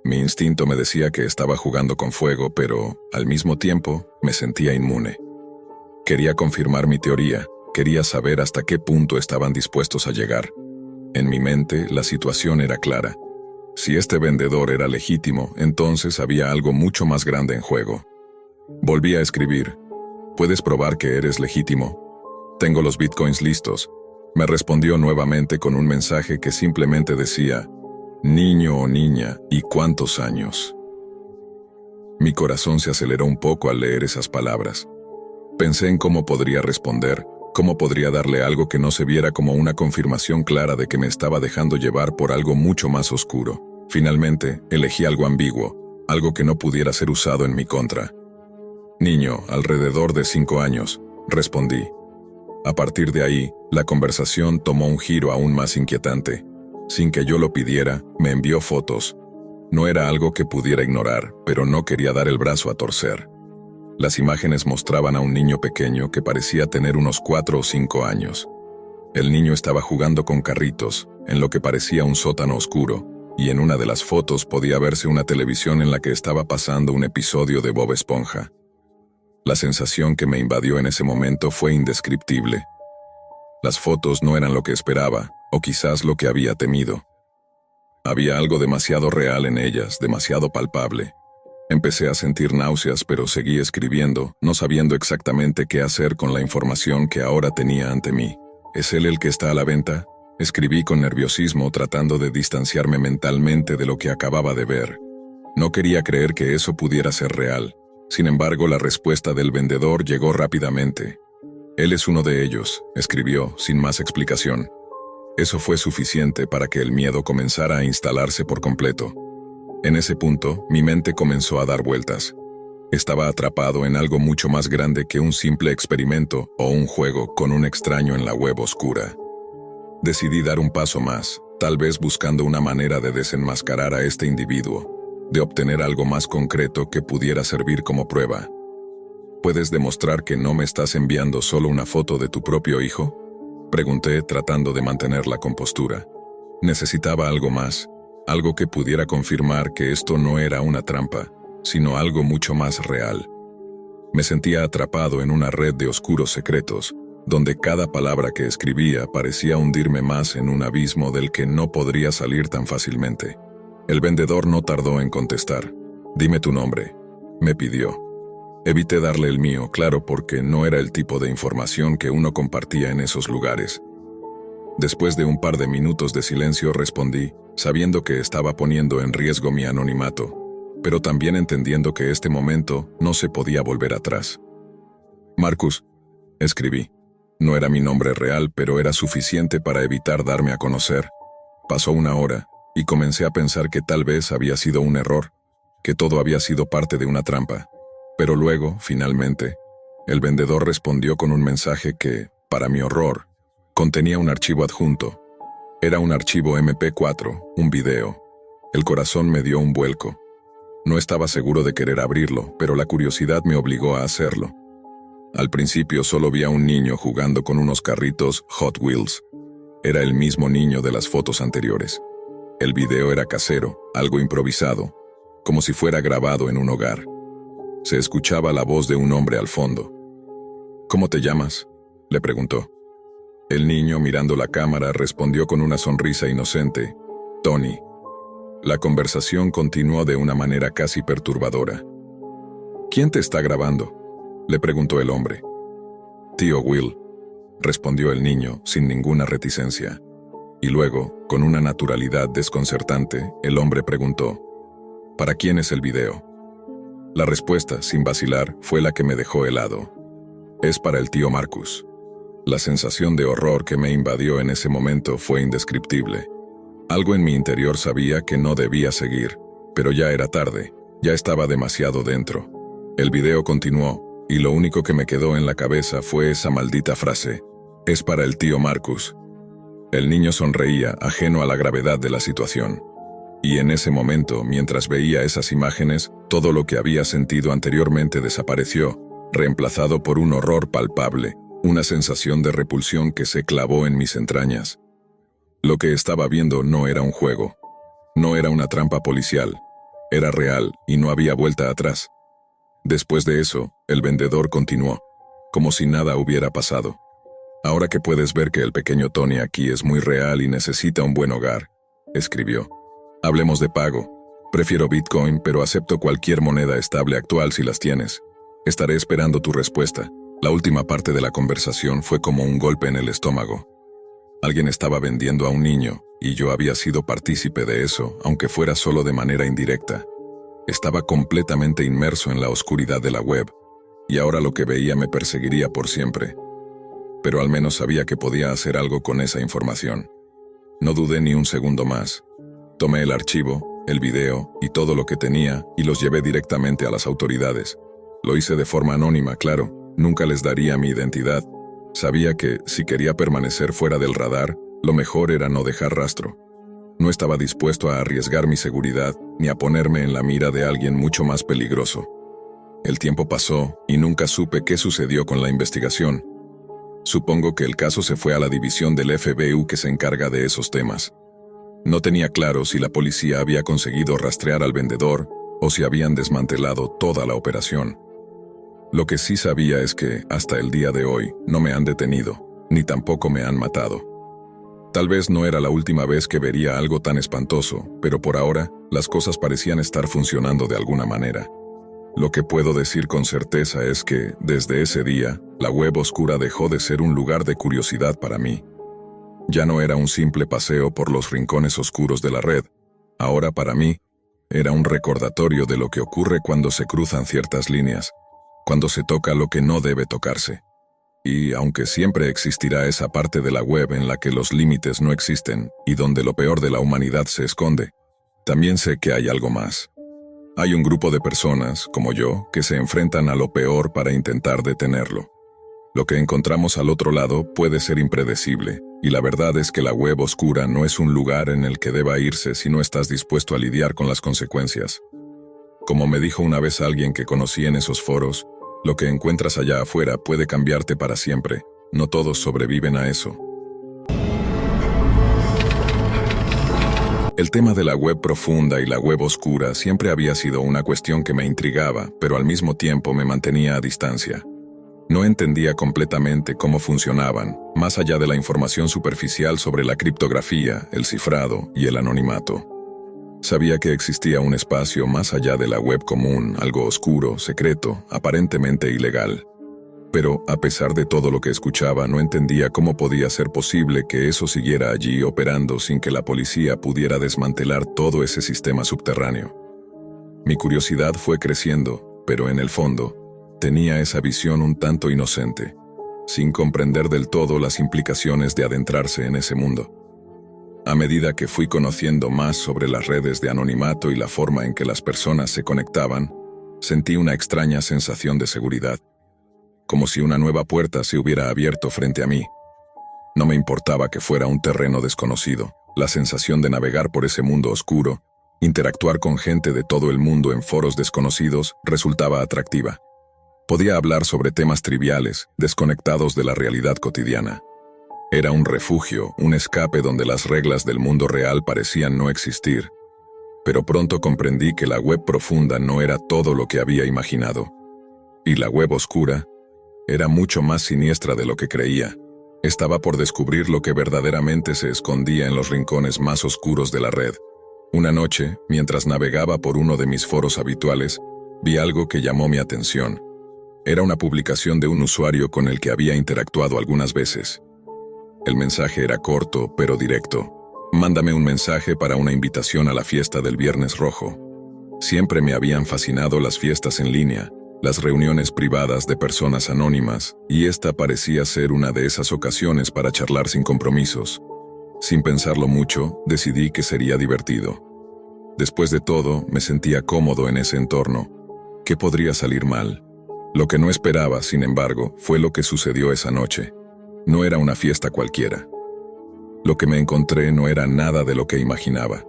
Mi instinto me decía que estaba jugando con fuego, pero, al mismo tiempo, me sentía inmune. Quería confirmar mi teoría, quería saber hasta qué punto estaban dispuestos a llegar. En mi mente, la situación era clara. Si este vendedor era legítimo, entonces había algo mucho más grande en juego. Volví a escribir. ¿Puedes probar que eres legítimo? Tengo los bitcoins listos. Me respondió nuevamente con un mensaje que simplemente decía, niño o niña, ¿y cuántos años? Mi corazón se aceleró un poco al leer esas palabras. Pensé en cómo podría responder, cómo podría darle algo que no se viera como una confirmación clara de que me estaba dejando llevar por algo mucho más oscuro. Finalmente, elegí algo ambiguo, algo que no pudiera ser usado en mi contra. Niño, alrededor de 5 años, respondí. A partir de ahí, la conversación tomó un giro aún más inquietante. Sin que yo lo pidiera, me envió fotos. No era algo que pudiera ignorar, pero no quería dar el brazo a torcer. Las imágenes mostraban a un niño pequeño que parecía tener unos 4 o 5 años. El niño estaba jugando con carritos, en lo que parecía un sótano oscuro, y en una de las fotos podía verse una televisión en la que estaba pasando un episodio de Bob Esponja. La sensación que me invadió en ese momento fue indescriptible. Las fotos no eran lo que esperaba, o quizás lo que había temido. Había algo demasiado real en ellas, demasiado palpable. Empecé a sentir náuseas, pero seguí escribiendo, no sabiendo exactamente qué hacer con la información que ahora tenía ante mí. ¿Es él el que está a la venta? Escribí con nerviosismo, tratando de distanciarme mentalmente de lo que acababa de ver. No quería creer que eso pudiera ser real. Sin embargo, la respuesta del vendedor llegó rápidamente. Él es uno de ellos, escribió, sin más explicación. Eso fue suficiente para que el miedo comenzara a instalarse por completo. En ese punto, mi mente comenzó a dar vueltas. Estaba atrapado en algo mucho más grande que un simple experimento o un juego con un extraño en la web oscura. Decidí dar un paso más, tal vez buscando una manera de desenmascarar a este individuo, de obtener algo más concreto que pudiera servir como prueba. ¿Puedes demostrar que no me estás enviando solo una foto de tu propio hijo? Pregunté, tratando de mantener la compostura. Necesitaba algo más, algo que pudiera confirmar que esto no era una trampa, sino algo mucho más real. Me sentía atrapado en una red de oscuros secretos, donde cada palabra que escribía parecía hundirme más en un abismo del que no podría salir tan fácilmente. El vendedor no tardó en contestar. Dime tu nombre. me pidió. Evité darle el mío, claro, porque no era el tipo de información que uno compartía en esos lugares. Después de un par de minutos de silencio respondí, sabiendo que estaba poniendo en riesgo mi anonimato, pero también entendiendo que este momento no se podía volver atrás. Marcus, escribí. No era mi nombre real, pero era suficiente para evitar darme a conocer. Pasó una hora, y comencé a pensar que tal vez había sido un error, que todo había sido parte de una trampa. Pero luego, finalmente, el vendedor respondió con un mensaje que, para mi horror, contenía un archivo adjunto. Era un archivo MP4, un video. El corazón me dio un vuelco. No estaba seguro de querer abrirlo, pero la curiosidad me obligó a hacerlo. Al principio solo vi a un niño jugando con unos carritos Hot Wheels. Era el mismo niño de las fotos anteriores. El video era casero, algo improvisado, como si fuera grabado en un hogar. Se escuchaba la voz de un hombre al fondo. ¿Cómo te llamas?, le preguntó. El niño, mirando la cámara, respondió con una sonrisa inocente: Tony. La conversación continuó de una manera casi perturbadora. ¿Quién te está grabando?, le preguntó el hombre. Tío Will, respondió el niño sin ninguna reticencia. Y luego, con una naturalidad desconcertante, el hombre preguntó: ¿para quién es el video? La respuesta, sin vacilar, fue la que me dejó helado. Es para el tío Marcus. La sensación de horror que me invadió en ese momento fue indescriptible. Algo en mi interior sabía que no debía seguir, pero ya era tarde, ya estaba demasiado dentro. El video continuó, y lo único que me quedó en la cabeza fue esa maldita frase: es para el tío Marcus. El niño sonreía, ajeno a la gravedad de la situación. Y en ese momento, mientras veía esas imágenes, todo lo que había sentido anteriormente desapareció, reemplazado por un horror palpable, una sensación de repulsión que se clavó en mis entrañas. Lo que estaba viendo no era un juego. No era una trampa policial. Era real y no había vuelta atrás. Después de eso, el vendedor continuó, como si nada hubiera pasado. Ahora que puedes ver que el pequeño Tony aquí es muy real y necesita un buen hogar, escribió. Hablemos de pago. Prefiero Bitcoin, pero acepto cualquier moneda estable actual si las tienes. Estaré esperando tu respuesta. La última parte de la conversación fue como un golpe en el estómago. Alguien estaba vendiendo a un niño, y yo había sido partícipe de eso, aunque fuera solo de manera indirecta. Estaba completamente inmerso en la oscuridad de la web, y ahora lo que veía me perseguiría por siempre. Pero al menos sabía que podía hacer algo con esa información. No dudé ni un segundo más. Tomé el archivo, el video y todo lo que tenía y los llevé directamente a las autoridades. Lo hice de forma anónima, claro, nunca les daría mi identidad. Sabía que, si quería permanecer fuera del radar, lo mejor era no dejar rastro. No estaba dispuesto a arriesgar mi seguridad ni a ponerme en la mira de alguien mucho más peligroso. El tiempo pasó y nunca supe qué sucedió con la investigación. Supongo que el caso se fue a la división del FBI que se encarga de esos temas. No tenía claro si la policía había conseguido rastrear al vendedor o si habían desmantelado toda la operación. Lo que sí sabía es que, hasta el día de hoy, no me han detenido, ni tampoco me han matado. Tal vez no era la última vez que vería algo tan espantoso, pero por ahora, las cosas parecían estar funcionando de alguna manera. Lo que puedo decir con certeza es que, desde ese día, la web oscura dejó de ser un lugar de curiosidad para mí. Ya no era un simple paseo por los rincones oscuros de la red. Ahora para mí, era un recordatorio de lo que ocurre cuando se cruzan ciertas líneas, cuando se toca lo que no debe tocarse. Y aunque siempre existirá esa parte de la web en la que los límites no existen y donde lo peor de la humanidad se esconde, también sé que hay algo más. Hay un grupo de personas, como yo, que se enfrentan a lo peor para intentar detenerlo. Lo que encontramos al otro lado puede ser impredecible, y la verdad es que la web oscura no es un lugar en el que deba irse si no estás dispuesto a lidiar con las consecuencias. Como me dijo una vez alguien que conocí en esos foros, lo que encuentras allá afuera puede cambiarte para siempre. No todos sobreviven a eso. El tema de la web profunda y la web oscura siempre había sido una cuestión que me intrigaba, pero al mismo tiempo me mantenía a distancia. No entendía completamente cómo funcionaban, más allá de la información superficial sobre la criptografía, el cifrado y el anonimato. Sabía que existía un espacio más allá de la web común, algo oscuro, secreto, aparentemente ilegal. Pero, a pesar de todo lo que escuchaba, no entendía cómo podía ser posible que eso siguiera allí operando sin que la policía pudiera desmantelar todo ese sistema subterráneo. Mi curiosidad fue creciendo, pero en el fondo, tenía esa visión un tanto inocente, sin comprender del todo las implicaciones de adentrarse en ese mundo. A medida que fui conociendo más sobre las redes de anonimato y la forma en que las personas se conectaban, sentí una extraña sensación de seguridad, como si una nueva puerta se hubiera abierto frente a mí. No me importaba que fuera un terreno desconocido, la sensación de navegar por ese mundo oscuro, interactuar con gente de todo el mundo en foros desconocidos, resultaba atractiva. Podía hablar sobre temas triviales, desconectados de la realidad cotidiana. Era un refugio, un escape donde las reglas del mundo real parecían no existir. Pero pronto comprendí que la web profunda no era todo lo que había imaginado. Y la web oscura era mucho más siniestra de lo que creía. Estaba por descubrir lo que verdaderamente se escondía en los rincones más oscuros de la red. Una noche, mientras navegaba por uno de mis foros habituales, vi algo que llamó mi atención. Era una publicación de un usuario con el que había interactuado algunas veces. El mensaje era corto, pero directo. Mándame un mensaje para una invitación a la fiesta del Viernes Rojo. Siempre me habían fascinado las fiestas en línea, las reuniones privadas de personas anónimas, y esta parecía ser una de esas ocasiones para charlar sin compromisos. Sin pensarlo mucho, decidí que sería divertido. Después de todo, me sentía cómodo en ese entorno. ¿Qué podría salir mal? Lo que no esperaba, sin embargo, fue lo que sucedió esa noche. No era una fiesta cualquiera. Lo que me encontré no era nada de lo que imaginaba.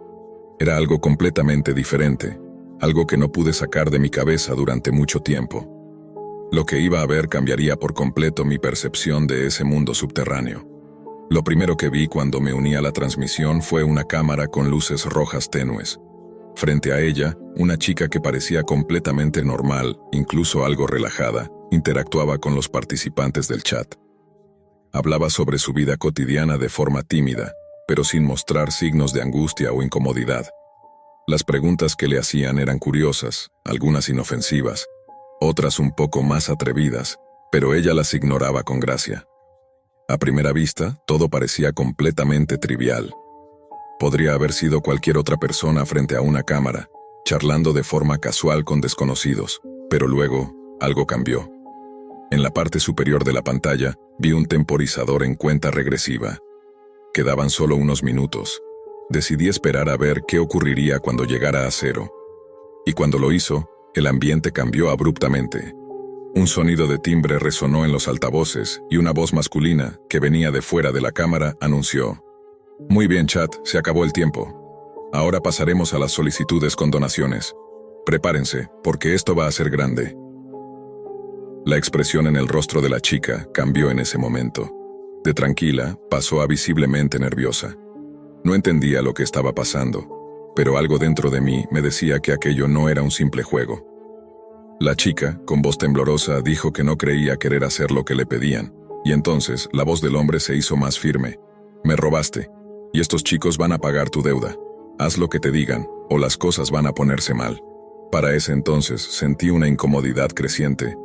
Era algo completamente diferente, algo que no pude sacar de mi cabeza durante mucho tiempo. Lo que iba a ver cambiaría por completo mi percepción de ese mundo subterráneo. Lo primero que vi cuando me uní a la transmisión fue una cámara con luces rojas tenues. Frente a ella, una chica que parecía completamente normal, incluso algo relajada, interactuaba con los participantes del chat. Hablaba sobre su vida cotidiana de forma tímida, pero sin mostrar signos de angustia o incomodidad. Las preguntas que le hacían eran curiosas, algunas inofensivas, otras un poco más atrevidas, pero ella las ignoraba con gracia. A primera vista, todo parecía completamente trivial. Podría haber sido cualquier otra persona frente a una cámara, charlando de forma casual con desconocidos, pero luego, algo cambió. En la parte superior de la pantalla, vi un temporizador en cuenta regresiva. Quedaban solo unos minutos. Decidí esperar a ver qué ocurriría cuando llegara a 0. Y cuando lo hizo, el ambiente cambió abruptamente. Un sonido de timbre resonó en los altavoces y una voz masculina, que venía de fuera de la cámara, anunció: «Muy bien, chat, se acabó el tiempo. Ahora pasaremos a las solicitudes con donaciones. Prepárense, porque esto va a ser grande». La expresión en el rostro de la chica cambió en ese momento. De tranquila, pasó a visiblemente nerviosa. No entendía lo que estaba pasando, pero algo dentro de mí me decía que aquello no era un simple juego. La chica, con voz temblorosa, dijo que no creía querer hacer lo que le pedían, y entonces la voz del hombre se hizo más firme. «Me robaste, y estos chicos van a pagar tu deuda. Haz lo que te digan, o las cosas van a ponerse mal». Para ese entonces sentí una incomodidad creciente,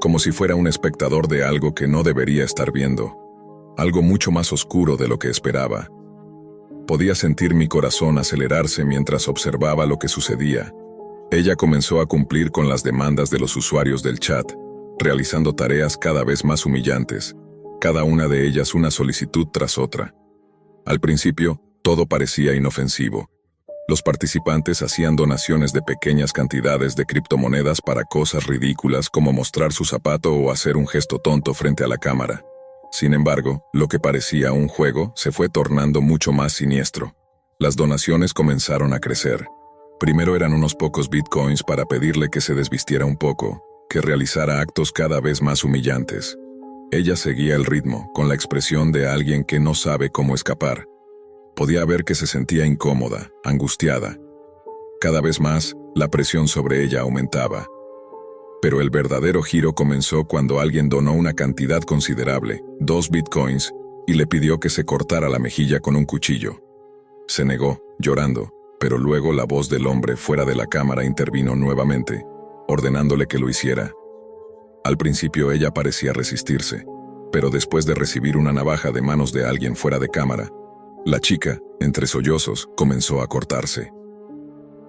como si fuera un espectador de algo que no debería estar viendo, algo mucho más oscuro de lo que esperaba. Podía sentir mi corazón acelerarse mientras observaba lo que sucedía. Ella comenzó a cumplir con las demandas de los usuarios del chat, realizando tareas cada vez más humillantes, cada una de ellas una solicitud tras otra. Al principio, todo parecía inofensivo. Los participantes hacían donaciones de pequeñas cantidades de criptomonedas para cosas ridículas como mostrar su zapato o hacer un gesto tonto frente a la cámara. Sin embargo, lo que parecía un juego se fue tornando mucho más siniestro. Las donaciones comenzaron a crecer. Primero eran unos pocos bitcoins para pedirle que se desvistiera un poco, que realizara actos cada vez más humillantes. Ella seguía el ritmo, con la expresión de alguien que no sabe cómo escapar. Podía ver que se sentía incómoda, angustiada. Cada vez más, la presión sobre ella aumentaba. Pero el verdadero giro comenzó cuando alguien donó una cantidad considerable, 2 bitcoins, y le pidió que se cortara la mejilla con un cuchillo. Se negó, llorando, pero luego la voz del hombre fuera de la cámara intervino nuevamente, ordenándole que lo hiciera. Al principio ella parecía resistirse, pero después de recibir una navaja de manos de alguien fuera de cámara, la chica, entre sollozos, comenzó a cortarse.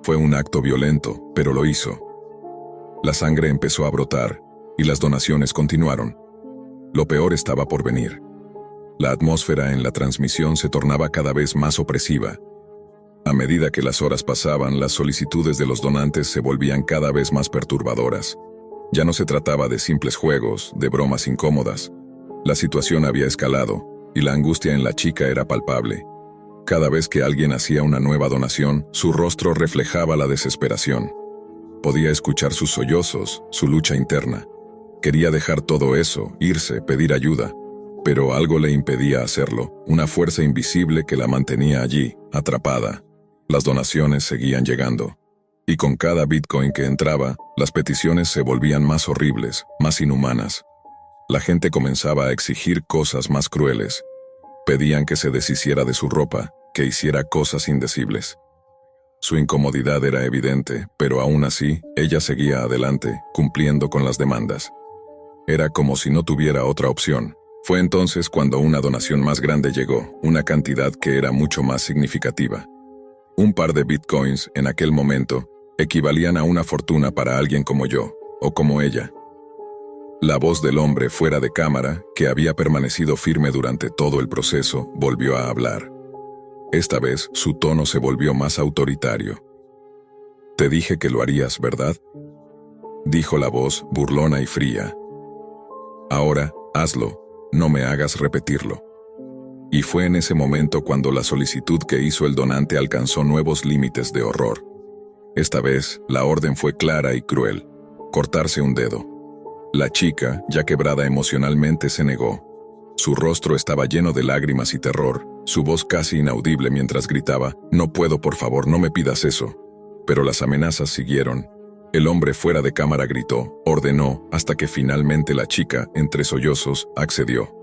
Fue un acto violento, pero lo hizo. La sangre empezó a brotar, y las donaciones continuaron. Lo peor estaba por venir. La atmósfera en la transmisión se tornaba cada vez más opresiva. A medida que las horas pasaban, las solicitudes de los donantes se volvían cada vez más perturbadoras. Ya no se trataba de simples juegos, de bromas incómodas. La situación había escalado, y la angustia en la chica era palpable. Cada vez que alguien hacía una nueva donación, su rostro reflejaba la desesperación. Podía escuchar sus sollozos, su lucha interna. Quería dejar todo eso, irse, pedir ayuda. Pero algo le impedía hacerlo, una fuerza invisible que la mantenía allí, atrapada. Las donaciones seguían llegando. Y con cada Bitcoin que entraba, las peticiones se volvían más horribles, más inhumanas. La gente comenzaba a exigir cosas más crueles. Pedían que se deshiciera de su ropa, que hiciera cosas indecibles. Su incomodidad era evidente, pero aún así, ella seguía adelante, cumpliendo con las demandas. Era como si no tuviera otra opción. Fue entonces cuando una donación más grande llegó, una cantidad que era mucho más significativa. Un par de bitcoins, en aquel momento, equivalían a una fortuna para alguien como yo, o como ella. La voz del hombre fuera de cámara, que había permanecido firme durante todo el proceso, volvió a hablar. Esta vez, su tono se volvió más autoritario. «Te dije que lo harías, ¿verdad?», dijo la voz, burlona y fría. «Ahora, hazlo, no me hagas repetirlo». Y fue en ese momento cuando la solicitud que hizo el donante alcanzó nuevos límites de horror. Esta vez, la orden fue clara y cruel: cortarse un dedo. La chica, ya quebrada emocionalmente, se negó. Su rostro estaba lleno de lágrimas y terror, su voz casi inaudible mientras gritaba: «No puedo, por favor, no me pidas eso». Pero las amenazas siguieron. El hombre fuera de cámara gritó, ordenó, hasta que finalmente la chica, entre sollozos, accedió.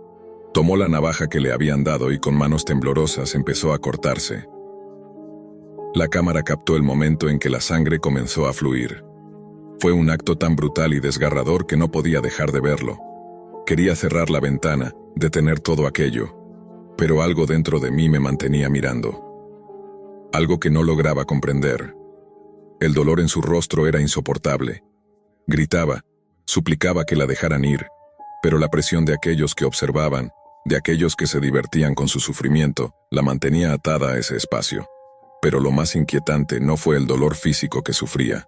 Tomó la navaja que le habían dado y con manos temblorosas empezó a cortarse. La cámara captó el momento en que la sangre comenzó a fluir. Fue un acto tan brutal y desgarrador que no podía dejar de verlo. Quería cerrar la ventana, detener todo aquello, pero algo dentro de mí me mantenía mirando. Algo que no lograba comprender. El dolor en su rostro era insoportable. Gritaba, suplicaba que la dejaran ir, pero la presión de aquellos que observaban, de aquellos que se divertían con su sufrimiento, la mantenía atada a ese espacio. Pero lo más inquietante no fue el dolor físico que sufría.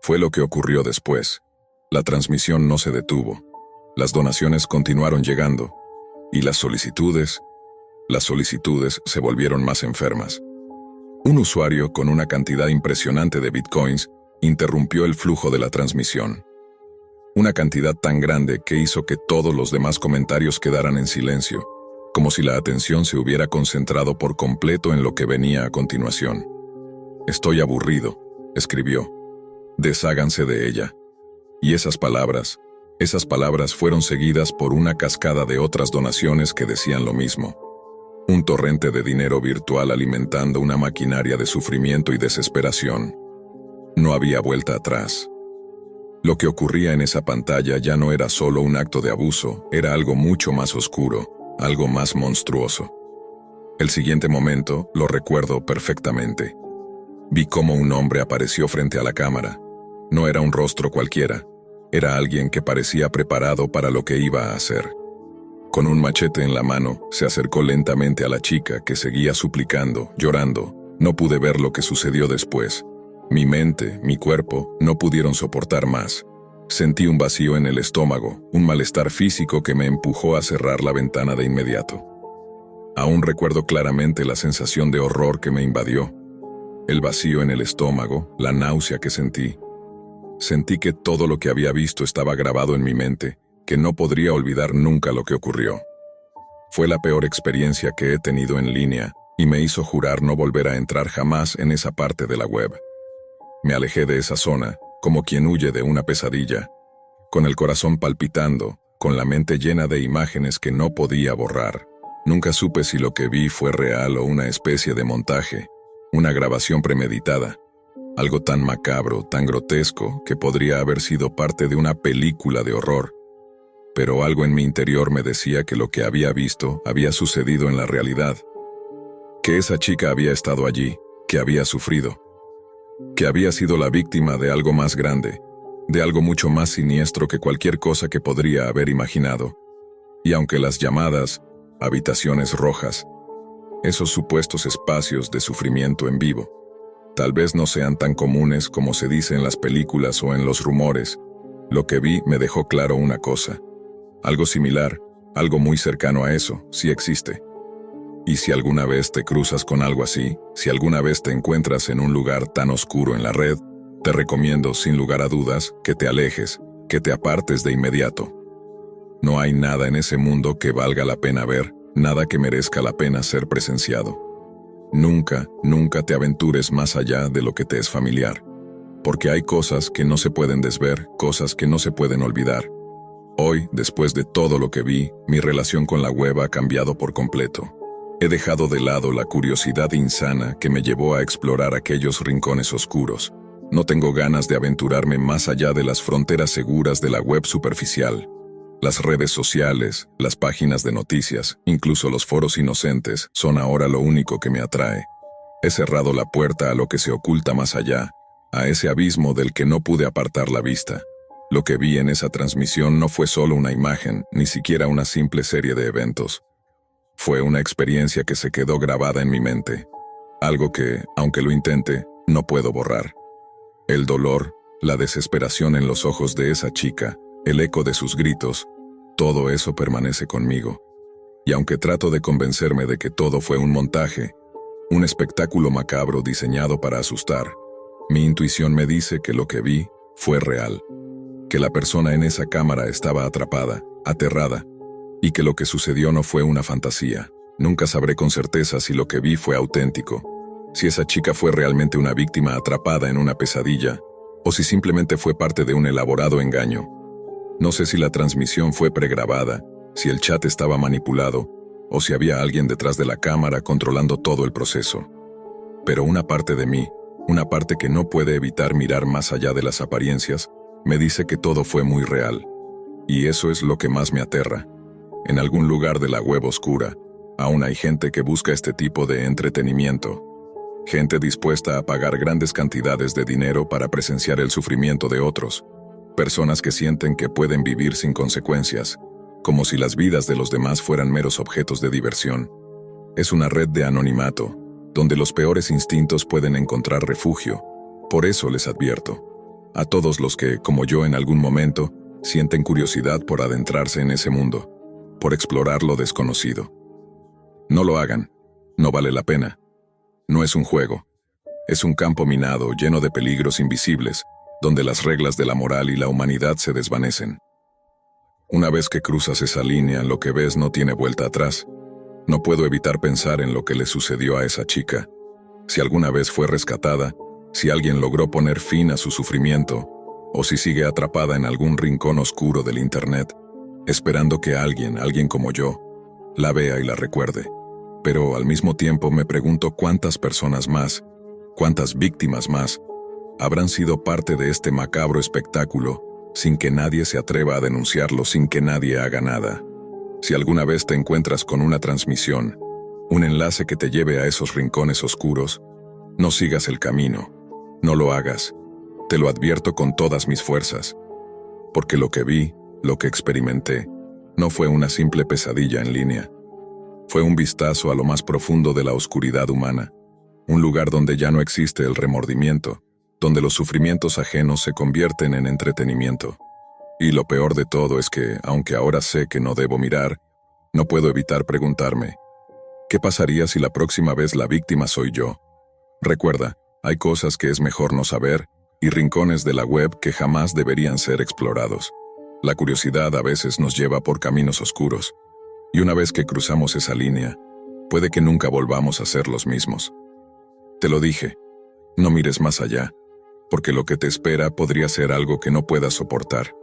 Fue lo que ocurrió después. La transmisión no se detuvo. Las donaciones continuaron llegando. Y las solicitudes se volvieron más enfermas. Un usuario con una cantidad impresionante de bitcoins interrumpió el flujo de la transmisión. Una cantidad tan grande que hizo que todos los demás comentarios quedaran en silencio, como si la atención se hubiera concentrado por completo en lo que venía a continuación. «Estoy aburrido», escribió. «Desháganse de ella». Y esas palabras fueron seguidas por una cascada de otras donaciones que decían lo mismo. Un torrente de dinero virtual alimentando una maquinaria de sufrimiento y desesperación. No había vuelta atrás. Lo que ocurría en esa pantalla ya no era solo un acto de abuso, era algo mucho más oscuro, algo más monstruoso. El siguiente momento, lo recuerdo perfectamente. Vi cómo un hombre apareció frente a la cámara. No era un rostro cualquiera, era alguien que parecía preparado para lo que iba a hacer. Con un machete en la mano, se acercó lentamente a la chica que seguía suplicando, llorando. No pude ver lo que sucedió después. Mi mente, mi cuerpo, no pudieron soportar más. Sentí un vacío en el estómago, un malestar físico que me empujó a cerrar la ventana de inmediato. Aún recuerdo claramente la sensación de horror que me invadió. El vacío en el estómago, la náusea que sentí. Sentí que todo lo que había visto estaba grabado en mi mente, que no podría olvidar nunca lo que ocurrió. Fue la peor experiencia que he tenido en línea y me hizo jurar no volver a entrar jamás en esa parte de la web. Me alejé de esa zona, como quien huye de una pesadilla, con el corazón palpitando, con la mente llena de imágenes que no podía borrar. Nunca supe si lo que vi fue real o una especie de montaje, Una grabación premeditada. Algo tan macabro, tan grotesco, que podría haber sido parte de una película de horror. Pero algo en mi interior me decía que lo que había visto había sucedido en la realidad. Que esa chica había estado allí, que había sufrido. Que había sido la víctima de algo más grande, de algo mucho más siniestro que cualquier cosa que podría haber imaginado. Y aunque las llamadas habitaciones rojas, esos supuestos espacios de sufrimiento en vivo, tal vez no sean tan comunes como se dice en las películas o en los rumores, lo que vi me dejó claro una cosa. Algo similar, algo muy cercano a eso, sí existe. Y si alguna vez te cruzas con algo así, si alguna vez te encuentras en un lugar tan oscuro en la red, te recomiendo, sin lugar a dudas, que te alejes, que te apartes de inmediato. No hay nada en ese mundo que valga la pena ver, nada que merezca la pena ser presenciado. Nunca, nunca te aventures más allá de lo que te es familiar. Porque hay cosas que no se pueden desver, cosas que no se pueden olvidar. Hoy, después de todo lo que vi, mi relación con la web ha cambiado por completo. He dejado de lado la curiosidad insana que me llevó a explorar aquellos rincones oscuros. No tengo ganas de aventurarme más allá de las fronteras seguras de la web superficial. Las redes sociales, las páginas de noticias, incluso los foros inocentes, son ahora lo único que me atrae. He cerrado la puerta a lo que se oculta más allá, a ese abismo del que no pude apartar la vista. Lo que vi en esa transmisión no fue solo una imagen, ni siquiera una simple serie de eventos. Fue una experiencia que se quedó grabada en mi mente. Algo que, aunque lo intente, no puedo borrar. El dolor, la desesperación en los ojos de esa chica, el eco de sus gritos, todo eso permanece conmigo. Y aunque trato de convencerme de que todo fue un montaje, un espectáculo macabro diseñado para asustar, mi intuición me dice que lo que vi fue real. Que la persona en esa cámara estaba atrapada, aterrada, y que lo que sucedió no fue una fantasía. Nunca sabré con certeza si lo que vi fue auténtico, si esa chica fue realmente una víctima atrapada en una pesadilla, o si simplemente fue parte de un elaborado engaño. No sé si la transmisión fue pregrabada, si el chat estaba manipulado, o si había alguien detrás de la cámara controlando todo el proceso. Pero una parte de mí, una parte que no puede evitar mirar más allá de las apariencias, me dice que todo fue muy real. Y eso es lo que más me aterra. En algún lugar de la web oscura, aún hay gente que busca este tipo de entretenimiento. Gente dispuesta a pagar grandes cantidades de dinero para presenciar el sufrimiento de otros. Personas que sienten que pueden vivir sin consecuencias, como si las vidas de los demás fueran meros objetos de diversión. Es una red de anonimato, donde los peores instintos pueden encontrar refugio. Por eso les advierto, a todos los que, como yo en algún momento, sienten curiosidad por adentrarse en ese mundo, por explorar lo desconocido. No lo hagan, no vale la pena. No es un juego, es un campo minado lleno de peligros invisibles, donde las reglas de la moral y la humanidad se desvanecen. Una vez que cruzas esa línea, lo que ves no tiene vuelta atrás. No puedo evitar pensar en lo que le sucedió a esa chica. Si alguna vez fue rescatada, si alguien logró poner fin a su sufrimiento, o si sigue atrapada en algún rincón oscuro del internet, esperando que alguien como yo, la vea y la recuerde. Pero al mismo tiempo me pregunto cuántas personas más, cuántas víctimas más, habrán sido parte de este macabro espectáculo, sin que nadie se atreva a denunciarlo, sin que nadie haga nada. Si alguna vez te encuentras con una transmisión, un enlace que te lleve a esos rincones oscuros, no sigas el camino, no lo hagas. Te lo advierto con todas mis fuerzas. Porque lo que vi, lo que experimenté, no fue una simple pesadilla en línea. Fue un vistazo a lo más profundo de la oscuridad humana, un lugar donde ya no existe el remordimiento, donde los sufrimientos ajenos se convierten en entretenimiento. Y lo peor de todo es que, aunque ahora sé que no debo mirar, no puedo evitar preguntarme, ¿qué pasaría si la próxima vez la víctima soy yo? Recuerda, hay cosas que es mejor no saber, y rincones de la web que jamás deberían ser explorados. La curiosidad a veces nos lleva por caminos oscuros, y una vez que cruzamos esa línea, puede que nunca volvamos a ser los mismos. Te lo dije, no mires más allá, porque lo que te espera podría ser algo que no puedas soportar.